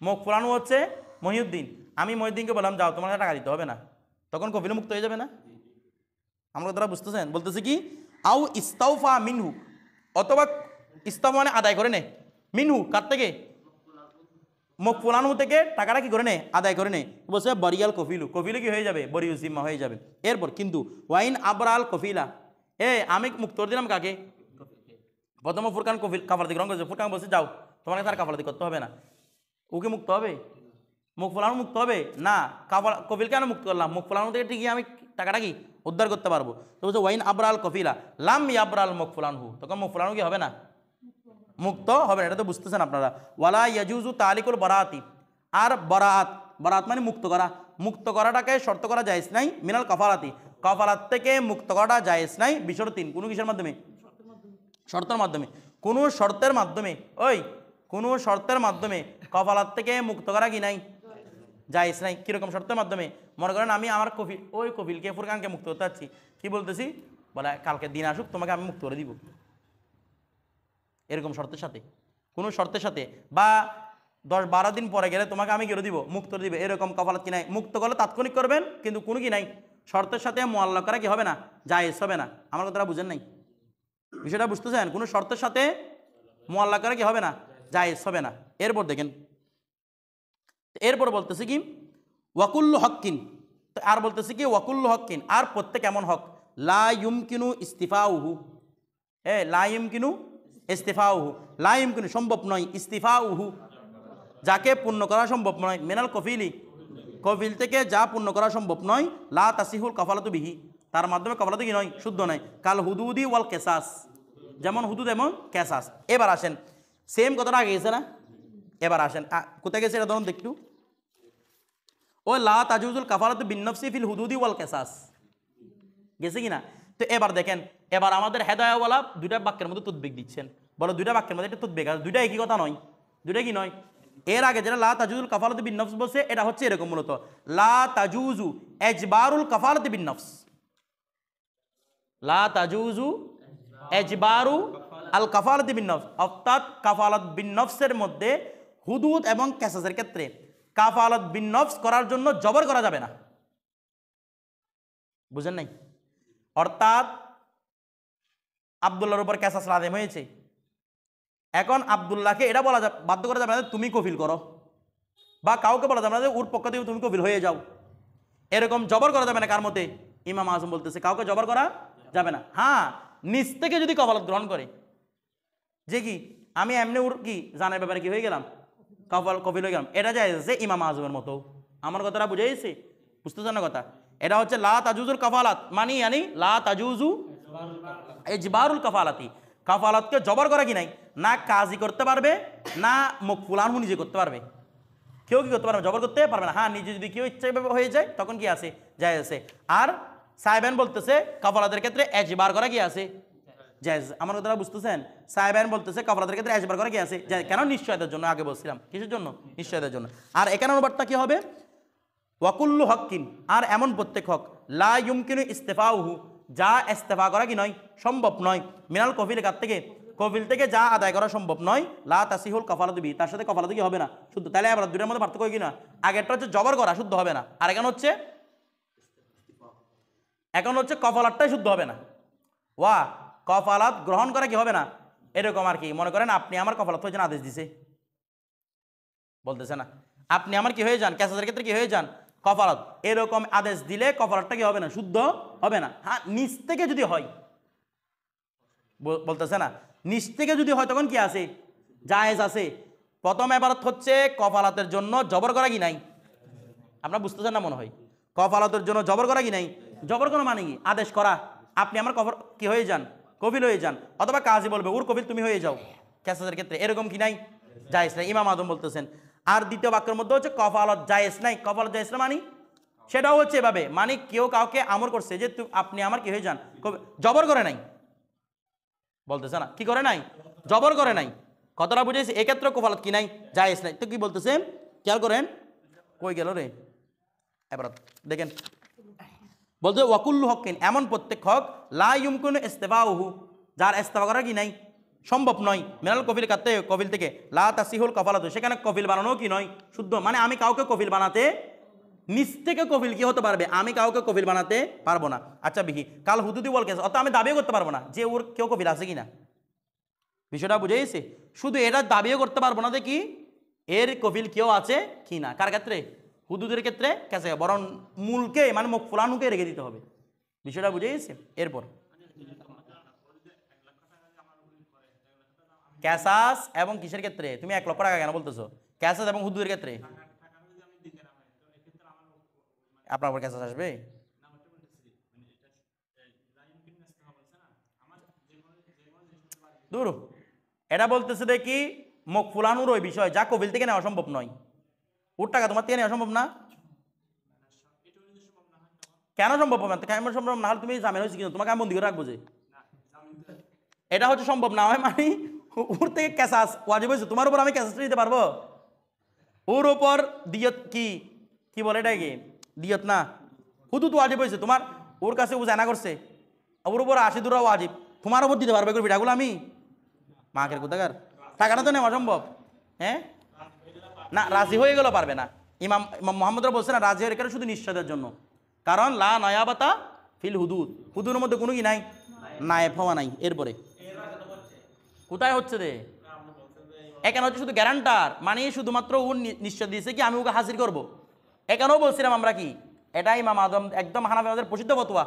মুকফুলানু হচ্ছে মহিউদ্দিন, আমি মহিউদ্দিনকে বললাম যাও তোমার টাকা দিতে হবে না, তখন কফিল মুক্ত হয়ে যাবে না, আমরা তারা বুঝতেছেন, বলতেছে কি আউ ইস্তাউফা মিনহু, অথবা ইস্তাফা মানে আদায় করে নে, মিনহু কার থেকে, মুকফুলানহু থেকে টাকাটা কি করে নে, আদায় করে নে, বলছে বরিয়াল কফিলু, কফিলু কি হয়ে যাবে, বরিউ জিম্মা হয়ে যাবে। এরপর কিন্তু ওয়াইন আবরাল কফিলা, আমি মুক্ত করে দিলাম কাকে, প্রথম ফুরকান কফিল কাফারতি গ্রহণ করেছে, ফুরকান বলছে যাও তোমাকে তার কাফারতি করতে হবে না, ওকে মুক্ত হবে, মুকফুলানহু মুক্ত হবে না, কফিল কেন মুক্ত করলাম, মুকফুলানহু থেকে ঠিকই আমি টাকাটা কি উদ্ধার করতে পারবো। তো বলছে ওয়াইন আবরাল কফিলা লাম ইয়াবরাল মুকফুলানহু, তখন মুকফুলানহু কি হবে না, মুক্ত হবে না, এটা তো বুঝতেছেন আপনারা। ওয়ালা ইয়াজুজু তালিকুল বরাতি, আর বরাত, বরাত মানে মুক্ত করা, মুক্ত করাটাকে শর্ত করা জায়েজ নাই মিনাল কাফালাতি, কাফালাত থেকে মুক্ত করাটা জায়েজ নাই বিশরতিন, কোনো কিসের মাধ্যমে? শর্তের মাধ্যমে। কোনো শর্তের মাধ্যমে, ওই কোনো শর্তের মাধ্যমে কাফালাত থেকে মুক্ত করা কি নাই? জায়েজ নাই। কীরকম শর্তের মাধ্যমে? মনে করেন আমি আমার কফিল, ওই কফিলকে ফুরকানকে মুক্ত করতে চাচ্ছি, কি বলতেছি? বলে কালকে দিন আসুক, তোমাকে আমি মুক্ত করে দিব, এরকম শর্তের সাথে, কোনো শর্তের সাথে, বা 10-12 দিন পরে গেলে তোমাকে আমি করে দিব, মুক্ত করে দিব, এরকম কাফালাত কি নাই? মুক্ত করলে তাৎক্ষণিক করবেন, কিন্তু কোনো কি নাই, শর্তের সাথে মোয়াল্লা করা কি হবে না? জায়েজ হবে না। আমার কথাটা বুঝেন নাই? বিষয়টা বুঝতেছেন? কোনো শর্তের সাথে মোয়াল্লা করা কি হবে না? জায়েজ হবে না। এরপর দেখেন, এরপর বলতেছে কি ওয়াকুল্লু হক্কিন, আর বলতেছে কি ওয়াকুল্লু হক্কিন, আর প্রত্যেক এমন হক লা ইউমকিনু ইস্তিফাউহু, লা ইউমকিনু ইস্তিফাউহু, লা ইউমকিনু সম্ভব নয়, ইস্তিফাউহু যাকে পূর্ণ করা সম্ভব নয়, মিনাল কফিলি কফিল থেকে যা পূর্ণ করা সম্ভব নয়, লা তাসিহুল কাফালাতু বিহি তার মাধ্যমে কাফালাতু কি নয়? শুদ্ধ নয়। কাল হুদুদি ওয়াল কেসাস, যেমন হুদুদ এবং কেসাস। এবার আসেন, সেম কথাটা আগে গেছে না? এবার আসেন কোথায় গেছে এটা ধরুন একটু, ও লা তাজুজুল কাফালাতু বিন-নফসি ফিল হুদুদি ওয়াল কেসাস, গেছে কিনা? তো এবার দেখেন, এবার আমাদের হেদায়াওয়ালা দুইটা বাক্যের মধ্যে তুতবিক দিচ্ছেন, বলো দুইটা বাক্যের মধ্যে একটা তুতবিক আছে, দুইটা একই কথা নয়, দুইটা কি নয়? এর আগে যেটা লা তাজুজুল কাফালাতু বিন-নফস বলছে, এটা হচ্ছে এরকম মূলত লা তাজুজু ইজবারুল কাফালাতু বিন-নফস, লা তাজুজু ইজবারু আল কাফালাতু বিন-নফস, অর্থাৎ কাফালাত বিন-নফসের মধ্যে হুদুদ এবং কেসাসের ক্ষেত্রে কাফালাত বিন-নফস করার জন্য জবর করা যাবে না। বুঝেন নাই? অর্থাৎ আব্দুল্লাহর উপর কেসাস লাদেম হয়েছে, এখন আব্দুল্লাহকে এটা বলা যাবে, বাধ্য করা যাবে না তুমি কফিল করো, বা কাউকে বলা যাবে না যে ওর পক্ষ থেকে তুমি কফিল হয়ে যাও, এরকম জবর করা যাবে না। কার মতে? ইমাম আজম বলতেছে কাউকে জবর করা যাবে না। হ্যাঁ, নিজ থেকে যদি কাফালাত গ্রহণ করে, যে কি আমি এমনি ওর কি জানার ব্যাপারে কি হয়ে গেলাম, কফিল হয়ে গেলাম, এটা যায় যে ইমাম আজমের মতো। আমার কথাটা বুঝে গেছে? বুঝতেছেন না কথা? এটা হচ্ছে লা তাজুজুল কাফালাত মানি ইয়ানি লা তাজুজু ইজবারুল কাফালাতি, কাফালাতকে জবর করা কি নাই, না কাজী করতে পারবে, না মকফুলানহু নিজে করতে পারবে, কেউ কি করতে পারবে? জবর করতে পারবে না। হ্যাঁ, নিজে যদি কেউ ইচ্ছা হয়ে যায় তখন কি আছে? যায় আছে। আর সাহেবান বলতেছে কাফালাতের ক্ষেত্রে এজবার করা কি আছে? জায়েজ। আমার কথাটা বুঝতেছেন? সাহেবান বলতেছে কাফালাতের ক্ষেত্রে এজবার করা কি আছে? কেন? নিশ্চয়তার জন্য। আগে বলছিলাম কিসের জন্য? নিশ্চয়তার জন্য। আর এখানে অনুবাদটা কি হবে? ওয়াকুল্লু হক্কিন, আর এমন প্রত্যেক হক লা ইউমকিনু ইস্তেফাউহু যা ইস্তেফা করা কি নয়? সম্ভব নয়। মিনাল কফিল কার থেকে? কফিল থেকে যা আদায় করা সম্ভব নয়, লা তাসিহুল কাফালাতু বিহি তার সাথে কাফালাতু কি হবে না? শুদ্ধ। তাহলে আবার দুইটার মধ্যে পার্থক্য কি না? আগেরটা হচ্ছে জবর করা, শুদ্ধ হবে না, আর এখন হচ্ছে কফালাতটাই শুদ্ধ হবে না। ওয়া কফালাত গ্রহণ করা কি হবে না? এরকম আর কি। মনে করেন আপনি আমার কফালাত হয়ে যান, আদেশ দিছে, বলতেছে না আপনি আমার কি হয়ে যান, ক্যাসাসের ক্ষেত্রে কি হয়ে যান? কফালাত। এরকম আদেশ দিলে কফালাতটা কি হবে না? শুদ্ধ হবে না। হ্যাঁ, নিজ থেকে যদি হয়, বলতেছে না নিজ থেকে যদি হয় তখন কি আছে? জায়েজ আছে। প্রথম এবারত হচ্ছে কফালাতের জন্য জবর করা কি নাই? আপনারা বুঝতেছেন না মনে হয়? কফালাতের জন্য জবর করা কি নাই? জবর করা মানে কি? আদেশ করা, আপনি আমার কফর কি হয়ে যান? কফিল হয়ে যান। অথবা কাজী বলবে ওর কফিল তুমি হয়ে যাও, ক্যাসাসের ক্ষেত্রে এরকম কি নাই? জায়েজ নাই। ইমাম আদম বলতেছেন। আর দ্বিতীয় বাক্যের মধ্যে হচ্ছে কফালত জায়েজ নাই। কফালত জায়েজ না মানে সেটাও হচ্ছে এভাবে, মানে কেউ কাউকে আমর করছে যে আপনি আমার কি হয়ে যান, জবর করে নাই, বলতেছে না কি করে নাই? জবর করে নাই। কতটা বুঝেছি? এক্ষেত্রে কফালত কি নাই? জায়েজ নাই। তো কি বলতেছে খেয়াল করেন, কই গেল রে? এবার দেখেন, বলতে ওয়াকুল্লু হক্কিন এমন প্রত্যেক হক লা ইউমকিনু ইস্তিফাউহু যার ইস্তিফা করা কি নাই? সম্ভব নয়। মিনাল কফিল কাতে কফিল থেকে লা তাসিহুল কাফালাতু সেখানে কফিল বানানো কি নয়? শুদ্ধ। মানে আমি কাউকে কফিল বানাতে, নিজ থেকে কফিল কি হতে পারবে? আমি কাউকে কফিল বানাতে পারবো না। আচ্ছা বিহি কাল হুদুদি ওয়াল কেসাস, অর্থাৎ আমি দাবিও করতে পারবো না যে ওর কেউ কফিল আছে কিনা। বিষয়টা বুঝে গেছে? শুধু এটা দাবিও করতে পারবো না যে কি এর কফিল কেউ আছে কি না। কার ক্ষেত্রে? হুদুদের ক্ষেত্রে কেসে, বরং মূলকে মানে ফুলানুকে রেখে দিতে হবে। বিষয়টা বুঝে গেছে? এরপর ক্যাসাস এবং কিসের ক্ষেত্রে? তুমি 1 লক্ষ টাকা কেন বলতেছো? ক্যাসাস এবং হুদুদের ক্ষেত্রে আপনার উপর ক্যাসাস আসবে? দূর, এটা বলতেছে দেখি মকফুলানুর ওই বিষয় যা কফিল থেকে নেওয়া সম্ভব নয়। ওর টাকা তোমার থেকে নেওয়া সম্ভব না। কেন সম্ভব হবে না? কেন সম্ভব না হলে তুমি জামিন হয়েছে কিন্তু তোমাকে আমি বন্দি করে রাখবো যে এটা হচ্ছে সম্ভব না হয় মানে ওর থেকে ক্যাসাস ওয়াজিব হয়েছে তোমার উপর আমি ক্যাসাস দিতে পারবো? ওর উপর দিয়ত কি কি বলে এটা কি দিয়ত না হুদুদ ওয়াজিব হয়েছে তোমার ওর কাছে ও জানা করছে ওর উপর 80 দূরা ওয়াজিব তোমার উপর দিতে পারবে ভিটাগুলো আমি মাকের কোথাকার টাকাটা তো নেওয়া সম্ভব। হ্যাঁ না রাজি হয়ে গেলেও পারবে না। ইমাম ইমাম মোহাম্মদরা বলছে না রাজি হয়ে গেলে শুধু নিশ্চয়তার জন্য, কারণ লা নয়াবাতা ফিল হুদুদ, হুদুদের মধ্যে কোনো কি নাই নায়েব হওয়া নাই। এরপরে কোথায় হচ্ছে রে এখানে হচ্ছে শুধু গ্যারান্টার মানে শুধুমাত্র ও নিশ্চয় দিয়েছে কি আমি ওকে হাজির করবো। এখানেও বলছিলাম আমরা কি এটা ইমাম আদম একদম হানাফি মাযহাবের প্রসিদ্ধ ফতোয়া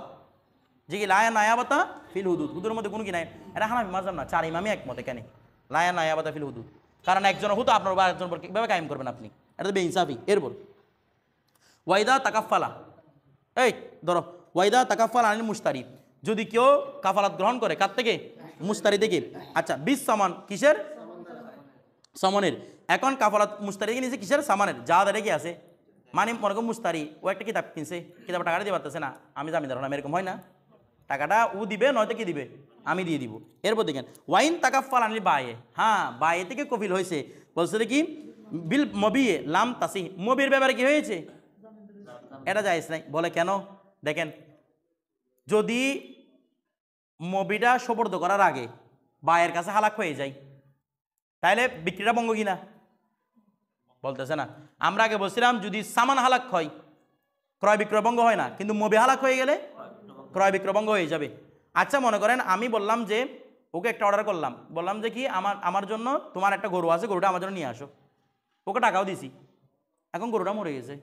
যে কি লায়া নায়াবাতা ফিল হুদুদ, হুদুদের মধ্যে কোনো কি নাই। এটা হানাফি মাযহাব না, 4 ইমামই একমত এখানে লায়া নায়াবাতা ফিল হুদুদ, কারণ একজন হুদু আপনার বা একজন উপর কিভাবে কায়েম করবেন আপনি, এটা তো বেইনসাফি। এরপর ওয়াইদা তাকাফালা, এই ধরো ওয়াইদা তাকাফালা আনিল মুশতারি, যদি কেউ কাফালাত গ্রহণ করে কার থেকে মুশতারি থেকে। আচ্ছা বিশ সামান কিসের সামানের, এখন কাফালাত মুশতারি থেকে নিয়েছে কিসের সামানের যা দাঁড়িয়ে কি আছে মানে মনে করো মুশতারি ও একটা কিতাব কিনছে কিতাব টাকাটা দিয়ে পারতেছে না আমি জামিনদার হলাম এরকম হয় না, টাকাটা ও দিবে নয়তো কি দিবে আমি দিয়ে দিব। এরপর দেখেন ওয়াইন তাকাফাল আনিল বায়ে, হ্যাঁ বায়ে থেকে কফিল হয়েছে বলছে কি বিল মবিয়ে লাম তাসি, মবির ব্যাপারে কি হয়েছে এটা জায়েজ নাই। বলে কেন দেখেন যদি মবিটা সোপর্দ করার আগে বায়ের কাছে হালাক হয়ে যায় তাহলে বিক্রিটা ভঙ্গ কিনা বলতেছে না। আমরা আগে বলছিলাম যদি সামান হালাক হয় ক্রয় বিক্রয় ভঙ্গ হয় না, কিন্তু মবি হালাক হয়ে গেলে ক্রয় বিক্রয় ভঙ্গ হয়ে যাবে। আচ্ছা মনে করেন আমি বললাম যে ওকে একটা অর্ডার করলাম, বললাম যে কি আমার জন্য তোমার একটা গরু আছে গরুটা আমার জন্য নিয়ে আসো, ওকে টাকাও দিছি, এখন গরুটা মরে গেছে,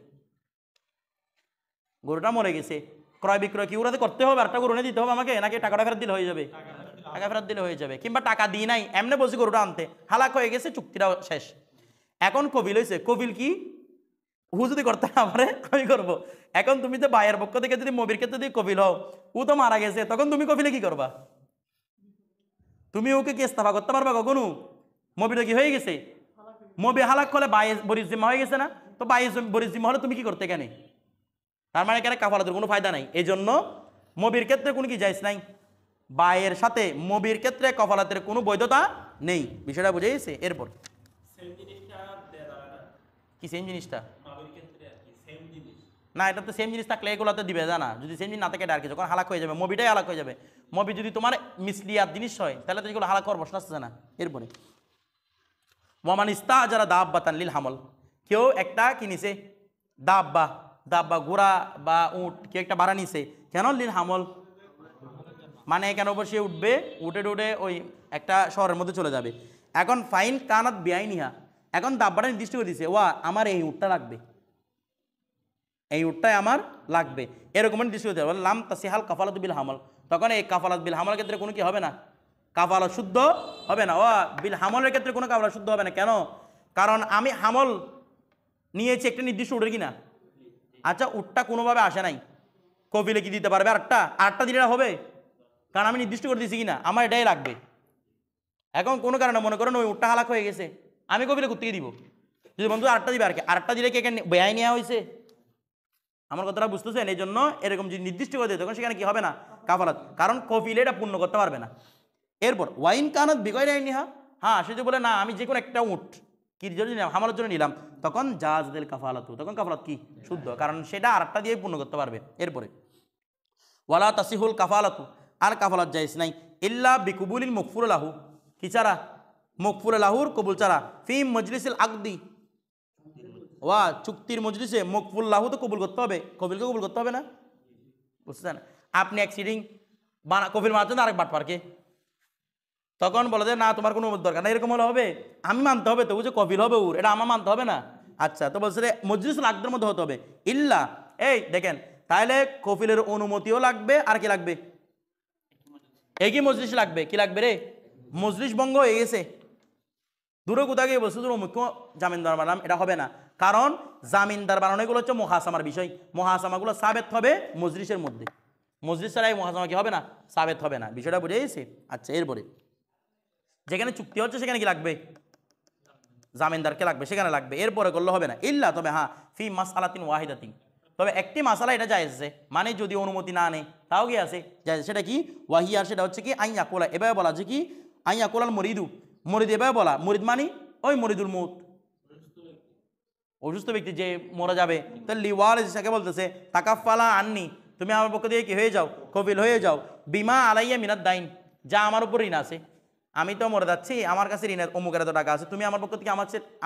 গরুটা মরে গেছে ক্রয় বিক্রয় কি ওরাতে করতে হবে একটা গরু এনে দিতে হবে আমাকে নাকি টাকাটা ফেরত দিলে হয়ে যাবে? টাকা ফেরত দিলে হয়ে যাবে, কিংবা টাকা দিই নাই এমনি বলছি গরুটা আনতে হালাক হয়ে গেছে চুক্তিটাও শেষ। এখন কবিল হয়েছে, কবিল কি ও যদি করতে না পারে আমি করবো। এখন তুমি তো বায়ের পক্ষ থেকে যদি মবির ক্ষেত্রে যদি কবিল হও ও তো মারা গেছে তখন তুমি কবিলে কি করবা? তুমি ওকে কি ইস্তেফা করতে পারবা কখনো? মবিটা কি হয়ে গেছে, মবি হালাক হলে বায়ে বরিশ জিম্মা হয়ে গেছে না, তো বায়ে বরিশ জিম্মা হলে তুমি কি করতে এখানে? তার মানে এখানে কাফালাতের কোনো ফায়দা নাই। এই জন্য মবির ক্ষেত্রে কোনো কি জায়েজ নাই, বায়ের সাথে মবির ক্ষেত্রে কাফালাতের কোনো বৈধতা নেই, বিষয়টা বুঝে গেছে। এরপর কি সেম জিনিসটা না, এটা তো সেম জিনিস থাকলে এগুলোতে দিবে জানা, যদি সেম জিনিস না থাকে এটা আর কি যখন হালাক হয়ে যাবে মবিটাই হালাক হয়ে যাবে। মবি যদি তোমার মিসলিয়াত জিনিস হয় তাহলে তো এগুলো হালাক করার প্রশ্ন আসছে না। এরপরে ওয়ামান ইস্তা যারা দাব্বাতান লিল হামল, কেউ একটা কিনেছে দাব্বা, দাব্বা ঘোড়া বা উট কেউ একটা ভাড়া নিছে কেন লিল হামল মানে কেন বসে উঠবে উঠে উঠে ওই একটা শহরের মধ্যে চলে যাবে। এখন ফাইন কানাত বেআইনিহা, এখন দাব্বাটা নির্দিষ্ট করে দিছে ওয়া আমার এই উটটা লাগবে, এই উটটাই আমার লাগবে এরকম নির্দিষ্ট করে দেবে লাম তাসিহাল কাফালাত বিল হামল, তখন এই কাফালাত বিল হামলের ক্ষেত্রে কোনো কি হবে না, কাফালা শুদ্ধ হবে না। ও বিল হামলের ক্ষেত্রে কোনো কাফালা শুদ্ধ হবে না কেন? কারণ আমি হামল নিয়েছি একটা নির্দিষ্ট উটের কিনা, আচ্ছা উটটা কোনোভাবে আসে নাই কফিলে কি দিতে পারবে আটটা দিলে হবে, কারণ আমি নির্দিষ্ট করে দিয়েছি কিনা আমার এটাই লাগবে। এখন কোনো কারণে মনে করেন ওই উটটা হালাক হয়ে গেছে আমি কফিলে কোথেকে দিব, যদি বন্ধু আটটা দিবে আর কি আটটা দিলে কি এখানে বেআই নেওয়া হয়েছে? আমার কথাটা বুঝতেছেন? এই জন্য এরকম যদি নির্দিষ্ট করে দেয় তখন সেখানে কি হবে না কাফালাত, কারণ কফিলে এটা পূর্ণ করতে পারবে না। এরপর ওয়াইন কানাত বিগয় নিহা, হ্যাঁ সে যে বলে না আমি যে কোনো একটা উট কি জন্য নিলাম হামালের জন্য নিলাম, তখন জাজ দিল কাফালাতু, তখন কাফালাত কি শুদ্ধ, কারণ সেটা আরেকটা দিয়ে পূর্ণ করতে পারবে। এরপরে ওয়ালা তাসিহুল কাফালাতু, আর কাফালাত জায়েজ নাই ইল্লা বিকুবুলিল মকফুল লাহু, কি ছাড়া মকফুল লাহুর কবুল ছাড়া, ফি মজলিসিল আকদি, ওয়া চুক্তির মজলিসে মকফুল লাহু তো কবুল করতে হবে, কবিলকে কবুল করতে হবে না, বুঝছেন? আপনি এক সিটিং কফিল মারছেন আরেক বাটপারকে, তখন বলে যে না তোমার কোনো দরকার না, এরকম হলে হবে? আমি মানতে হবে তো ও যে কফিল হবে ওর, এটা আমার মানতে হবে না? আচ্ছা তো বলছে মজলিসুল আকদের মধ্যে হতে হবে ইল্লা, এই দেখেন তাহলে কফিলের অনুমতিও লাগবে আর কি লাগবে একই মজলিস লাগবে, কি লাগবে রে মজলিস ভঙ্গ হয়ে গেছে দূরে কোথাও গিয়ে বলছে মুখ্য জামিনদার বানালাম, এটা হবে না, কারণ জামিনদার বানানো এগুলো হচ্ছে মহাসামার বিষয়, মহাসামাগুলো সাবেত হবে মজলিসের মধ্যে, মজলিস ছাড়া এই মহাসামা কি হবে না সাবেত হবে না, বিষয়টা বুঝে গেছে। আচ্ছা এরপরে যেখানে চুক্তি হচ্ছে সেখানে কি লাগবে? জামিনদারকে লাগবে, সেখানে লাগবে, এরপরে করলে হবে না। ইল্লা, তবে হ্যাঁ, ফি মাসআলাতিন ওয়াহিদাতিন, তবে একটি মাসালা এটা জায়েজ আছে, মানে যদি অনুমতি না নেয় তাও কি আছে জায়েজ। সেটা কি? ওয়াহিয়ার, সেটা হচ্ছে কি আইয়া কোলা, এভাবে বলা যে কি আইয়া কোলাল মরিদু, মরিদ এভাবে বলা, মরিদ মানি ওই মরিদুল মৌত, অসুস্থ ব্যক্তি যে মরে যাবে। তো লিওয়াল যাকে বলতেছে তাকাফালা আননি, তুমি আমার পক্ষ দিয়ে কি হয়ে যাও, কফিল হয়ে যাও, বিমা আলাইয়া মিনাদ দাইন, যা আমার উপর ঋণ আছে, আমি তো মরে যাচ্ছি, আমার কাছে ঋণের অমুকের এত টাকা আছে, তুমি আমার পক্ষ থেকে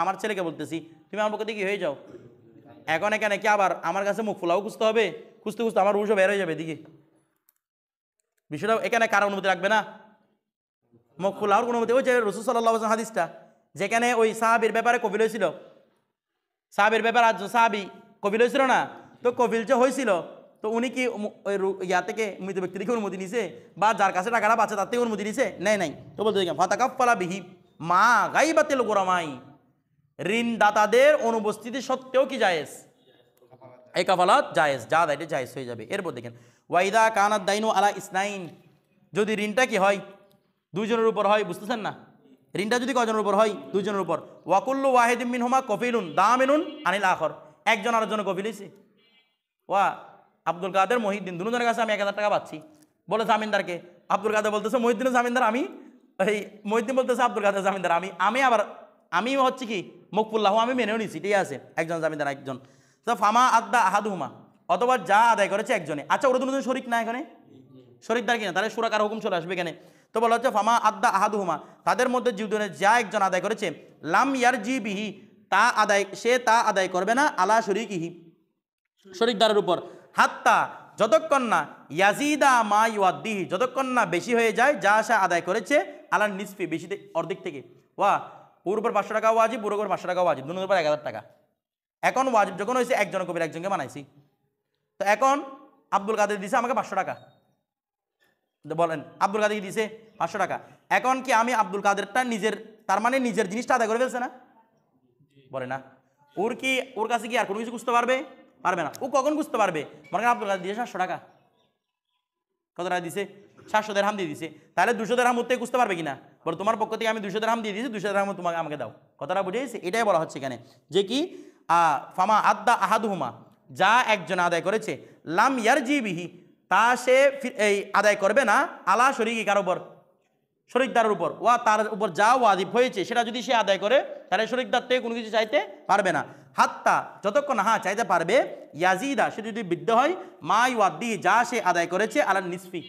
আমার ছেলেকে বলতেছি তুমি আমার পক্ষ থেকে কি হয়ে যাও। এখন এখানে কি আবার আমার কাছে মুখ ফোলাও খুঁজতে হবে, খুঁজতে খুঁজতে আমার রুশও বের হয়ে যাবে এদিকে। বিষয়টা এখানে কার অনুমতি রাখবে না, মুখ খোলার অনুমতি। ওই যে রাসূল সাল্লাল্লাহু আলাইহি ওয়াসাল্লাম হাদিসটা, যেখানে ওই সাহাবীর ব্যাপারে কফিল হয়েছিল, সাহাবীর ব্যাপারে সাহাবী কফিল হয়েছিল না, তো কফিল যে হয়েছিল, তো উনি কি ওই ইয়া থেকে মৃত ব্যক্তি থেকে অনুমতি নিছে, বা যার কাছে টাকাটা পাচ্ছে তার থেকে অনুমতি নিছে? নাই। তো বলতে দেখলাম ফাতাকাফালা বিহি মা গাইবাতিল গোরামাই, ঋণদাতাদের অনুপস্থিতি সত্ত্বেও কি জায়েজ, এই কাফালাত জায়েজ, যা দায়টা জায়েজ হয়ে যাবে। এরপর দেখেন ওয়াইদা কানাত দাইনু আলা ইসনাইন, যদি ঋণটা কি হয় দুইজনের উপর হয়, বুঝতেছেন না, ঋণটা যদি কয়জনের উপর হয়, দুইজনের উপর। ওয়াকুল্লু ওয়াহিদিম মিনহুমা কফিলুন দামিনুন আনিল আখর, একজন আরেকজনে কফিল হইছে। ওয়া আব্দুল কাদের মহিউদ্দিন, দুজনের কাছে আমি 1000 টাকা পাচ্ছি, বলে জামিনদারকে, আব্দুল কাদের বলতেছে মহিউদ্দিন জামিনদার আমি, এই মহিউদ্দিন বলতেছে আব্দুল কাদের জামিনদার আমি আবার আমি হচ্ছে কি মকফুল্লাহ, আমি মেনেও নিছি, ঠিক আছে, একজন জামিনদার একজন। তো ফামা আদ্দা আহাদুহুমা, অথবা যা আদায় করেছে একজনে, আচ্ছা ওরা দুজন শরিক না এখানে, শরিকদার কিনা, তাহলে সুরাকার হুকুম চলে আসবে এখানে। তো বলা হচ্ছে ফামা আদ্দা আহাদুহুমা, তাদের মধ্যে জীবনে যা একজন আদায় করেছে, লাম ইয়ারজি বিহি, সে তা আদায় করবে না আলা শরিকিহি, শরিকদারের উপর, হাত্তা যতক্ষণ না ইয়াজিদা মা ইউয়াদ্দিহি, যতক্ষণ না বেশি হয়ে যায় যা সে আদায় করেছে, আলা নিসফি, বেশি অর্ধেক থেকে। ওয়া ওর উপর 500 টাকা ওয়াজিব, ওর উপর 500 টাকা ওয়াজিব, দুজনের উপর 1000 টাকা। এখন ওয়াজিব যখন হয়েছে একজন কবির একজনকে বানাইছি, তো এখন আব্দুল কাদের দিছে আমাকে 500 টাকা, বলেন আব্দুল কাদের দিছে 500 টাকা, এখন কি আমি আব্দুল কাদেরটা নিজের, তার মানে নিজের জিনিসটা আদায় করে ফেলছে না, বলে না, ওর কাছে কি আর কোনো কিছু বুঝতে পারবে না। ও কখন বুঝতে পারবে, মনে করেন আব্দুল কাদের দিয়েছে 700 টাকা, কত টাকা দিছে, 700 দিরহাম দিয়ে দিছে, তাহলে 200 দিরহাম উঠতে বুঝতে পারবে কিনা, বলে তোমার পক্ষ থেকে আমি 200 দিরহাম দিয়ে দিয়েছি, 200 দিরহাম তোমাকে আমাকে দাও, কথাটা বুঝে গেছে। এটাই বলা হচ্ছে এখানে যে কি ফামা আদ্দা আহাদুহুমা, যা একজন আদায় করেছে, লাম ইয়ারজি বিহি, তা সে এই আদায় করবে না আলা শরিকি, কার উপর, শরিকদারের উপর। ওয়া তার উপর যা ওয়াজিব হয়েছে সেটা যদি সে আদায় করে, তাহলে শরিকদার থেকে কোনো কিছু চাইতে পারবে না। হাত্তা যতক্ষণ না চাইতে পারবে, ইয়াজিদা সে যদি বৃদ্ধ হয়, মা ইউয়াদ্দি যা সে আদায় করেছে, আলা নিসফি,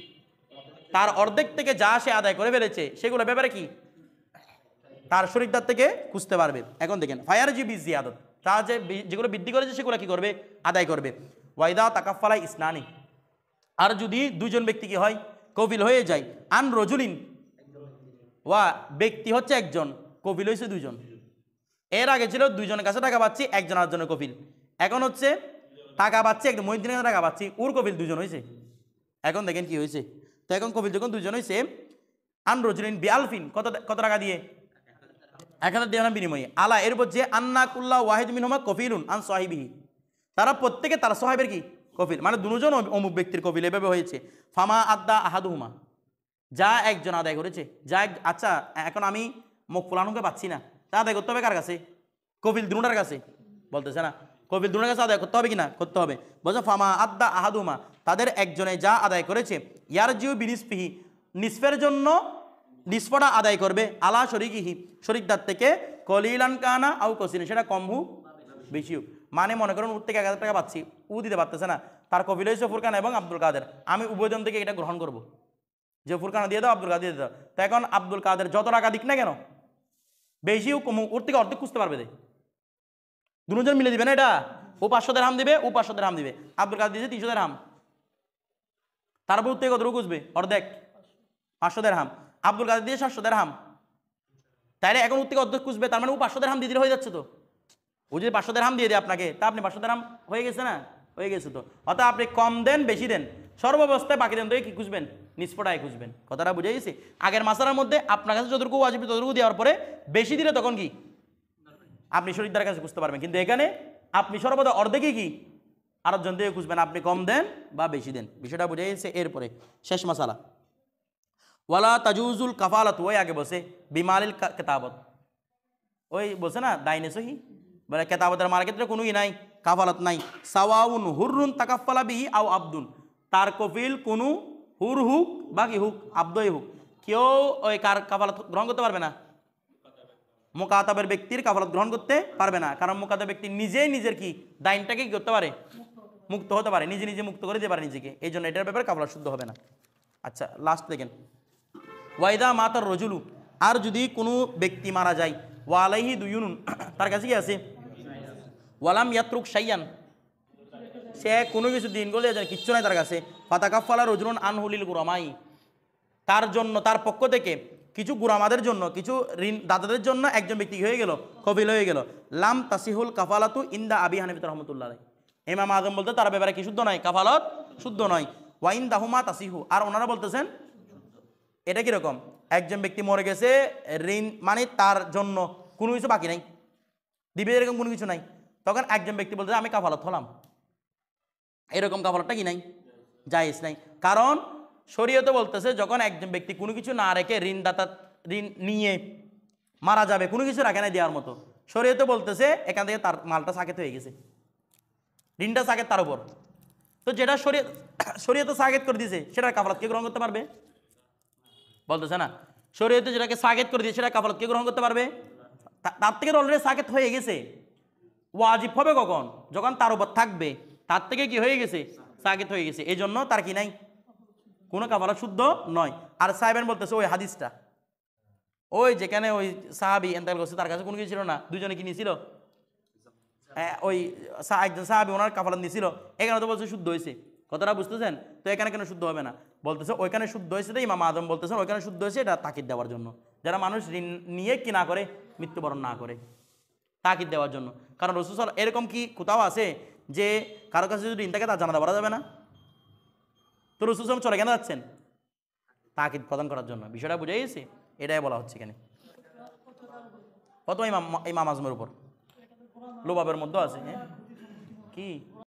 তার অর্ধেক থেকে যা সে আদায় করে ফেলেছে সেগুলো ব্যাপারে কি তার শরিকদার থেকে খুঁজতে পারবে। এখন দেখেন ফায়ার জি বিজি আদত, তা যেগুলো বৃদ্ধি করেছে সেগুলো কি করবে, আদায় করবে। ওয়াইদা তাকাফালা ইসনানি, আর যদি দুজন ব্যক্তি কি হয় কফিল হয়ে যায়, আন রজুলিন, ওয়া ব্যক্তি হচ্ছে একজন, কফিল হয়েছে দুজন, এর আগে ছিল দুইজনের কাছে টাকা পাচ্ছি, একজন আরেকজনের কফিল, এখন হচ্ছে টাকা পাচ্ছি একজন মহিউদ্দিনের কাছে টাকা পাচ্ছি, ওর কফিল দুজন হয়েছে। এখন দেখেন কি হয়েছে, তো এখন কফিল যখন দুজন হয়েছে, আন রজুলিন বিআলফিন, কত টাকা দিয়ে, 1000 দিরহাম বিনিময়ে, আলা এর উপর যে আন্না কুল্লা ওয়াহিদ মিনহুমা কফিলুন আন সাহিবিহি, তারা প্রত্যেকে তার সাহেবের কি কফিল, মানে দুজন অমুক ব্যক্তির কফিল, এভাবে হয়েছে। ফামা আদ্দা আহাদুহুমা, যা একজন আদায় করেছে, আচ্ছা এখন আমি মুখ ফুলানুকে পাচ্ছি না, তা আদায় করতে হবে কার কাছে, কফিল দুটার কাছে, বলতেছে না, কফিল দুটার কাছে আদায় করতে হবে কিনা, করতে হবে। বলছে ফামা আদ্দা আহাদুহুমা, তাদের একজনে যা আদায় করেছে, ইয়ারজিউ বিনিসফিহি, নিসফের জন্য নিসফটা আদায় করবে, আলা শরিকিহি, শরিকদার থেকে, কলিলান কানা আউ কসিন, সেটা কম হোক বেশি হোক, মানে মনে করুন ওর থেকে 1000 টাকা পাচ্ছি, ও দিতে পারতেছে না, তার কফিল হয়েছে ফুরকান এবং আব্দুল কাদের, আমি উভয়জন থেকে এটা গ্রহণ করব, যে ফুরকানা দিয়ে দাও, আব্দুল কাদের দিয়ে দাও। তো এখন আব্দুল কাদের যত টাকা দিক না কেন, বেশি হোক কম, ওর থেকে অর্ধেক খুঁজতে পারবে, দুজন মিলে দিবে না, এটা ও 500 দিরহাম দিবে, ও 500 দিরহাম দিবে, আব্দুল কাদের দিয়েছে 300 দিরহাম, তারপর থেকে কতটুকু খুঁজবে, অর্ধেক 500 দিরহাম, আব্দুল কাদের দিয়ে 700 দিরহাম, তাইলে এখন ওর থেকে অর্ধেক খুঁজবে, তার মানে ও 500 দিরহাম দিয়ে দিলে হয়ে যাচ্ছে। তো ও যদি 500 দিরহাম দিয়ে দেয় আপনাকে, তা আপনি 500 দিরহাম হয়ে গেছে না, হয়ে গেছে। তো অর্থাৎ আপনি কম দেন বেশি দেন, সর্বাবস্থায় বাকি দেন তো কি খুঁজবেন, নিষ্পটায় খুঁজবেন, কথাটা বুঝে গেছি। আগের মাসালার মধ্যে আপনার কাছে যতটুকু ওয়াজিব ততটুকু দেওয়ার পরে বেশি দিলে তখন কি আপনি শরীরদার কাছে খুঁজতে পারবেন, কিন্তু এখানে আপনি সর্বদা অর্ধেকই কি আরেকজন দিয়ে খুঁজবেন, আপনি কম দেন বা বেশি দেন, বিষয়টা বুঝে গেছে। এরপরে শেষ মাসালা, ওয়ালা তাজুজুল কাফালাত, ওই আগে বসে বিমালিল কেতাবত, ওই বসে না দাইনে সহি বলে কেতাবতের মার ক্ষেত্রে কোনো ই নাই, কাফালাত নাই। সাওয়াউন হুররুন তাকাফালা বিহি আও আব্দুন, তার কফিল কোনো হুর হুক বা কি হুক আব্দই হুক, কেউ ওই কার কাফালাত গ্রহণ করতে পারবে না, মুকাতাবের ব্যক্তির কাফালাত গ্রহণ করতে পারবে না। কারণ মুকাতাব ব্যক্তি নিজেই নিজের কি দাইনটাকে কি করতে পারে, মুক্ত হতে পারে, নিজে নিজে মুক্ত করে দিতে পারে নিজেকে, এই জন্য এটার ব্যাপারে কাফালাত শুদ্ধ হবে না। আচ্ছা লাস্ট দেখেন, ওয়াইদা মাতার রজুলু, আর যদি কোনো ব্যক্তি মারা যায়, ওয়ালাইহি দুয়ুনুন, তার কাছে কি আছে, ওয়ালাম ইয়াত্রুক শাইয়ান, সে কোনো কিছু দিন গলে যায় কিচ্ছু নাই তার কাছে, ফাতাকাফালা রজুলুন আনহুলিল গুরামাই, তার জন্য তার পক্ষ থেকে কিছু গুরামাদের জন্য কিছু ঋণ দাতাদের জন্য একজন ব্যক্তি হয়ে গেল, কফিল হয়ে গেল, লাম তাসিহুল কাফালাতু ইন্দা আবি হানিফা রাহমাতুল্লাহ আলাইহি, ইমাম আযম বলতে তার ব্যাপারে কি শুদ্ধ নয়, কাফালত শুদ্ধ নয়। ওয়াইন দাহুমা তাসিহু, আর ওনারা বলতেছেন এটা কিরকম, একজন ব্যক্তি মরে গেছে, ঋণ মানে তার জন্য কোনো কিছু বাকি নাই, দিবে এরকম কোনো কিছু নাই, তখন একজন ব্যক্তি বলতে আমি কাফালত হলাম, এরকম কাফালতটা কি নাই, জায়েজ নাই। কারণ শরীয়তে বলতেছে যখন একজন ব্যক্তি কোনো কিছু না রেখে ঋণদাতা ঋণ নিয়ে মারা যাবে, কোনো কিছু রাখে না দেওয়ার মতো, শরীয়তে বলতেছে এখান থেকে তার মালটা সাকেত হয়ে গেছে, ঋণটা সাকেত তার উপর, তো যেটা শরীয়তে সাকেত করে দিয়েছে সেটার কাফালাত কে গ্রহণ করতে পারবে, বলতেছে না শরীয়তে যেটাকে সাকেত করে দিয়েছে সেটা কাফালাত কে গ্রহণ করতে পারবে, তার থেকে অলরেডি সাকেত হয়ে গেছে, ওয়াজিব হবে কখন, যখন তার উপর থাকবে, তার থেকে কি হয়ে গেছে, সাকেত হয়ে গেছে, এই জন্য তার কি নাই, কোনো কাফালাত শুদ্ধ নয়। আর সাহেবেন বলতেছে ওই হাদিসটা, ওই যেখানে ওই সাহাবি এন্তেকাল করছে তার কাছে কোনো কিছু ছিল না, দুজনে কি নিয়েছিল, ওই একজন সাহাবি ওনার কাফালাত নিয়েছিল, এখানে তো বলছে শুদ্ধ হয়েছে, কথাটা বুঝতেছেন, তো এখানে কেন শুদ্ধ হবে না, বলতেছে ওইখানে শুদ্ধ হয়েছে, তো ইমাম আযম বলতেছেন ওইখানে শুদ্ধ হয়েছে, এটা তাকিদ দেওয়ার জন্য, যারা মানুষ ঋণ নিয়ে কি না করে, মৃত্যুবরণ না করে, তাকিদ দেওয়ার জন্য। কারণ রাসূল সাল্লাল্লাহু এরকম কি কোথাও আছে যে কারো কাছে যদি ঋণ থাকে তার জানাজা পড়া যাবে না, তো রাসূল সাল্লাল্লাহু চলে কেন যাচ্ছেন, তাকিদ প্রদান করার জন্য, বিষয়টা বুঝে গেছে, এটাই বলা হচ্ছে এখানে। কত ইমাম আযমের উপর লোবাবের মধ্যে আছে, হ্যাঁ কি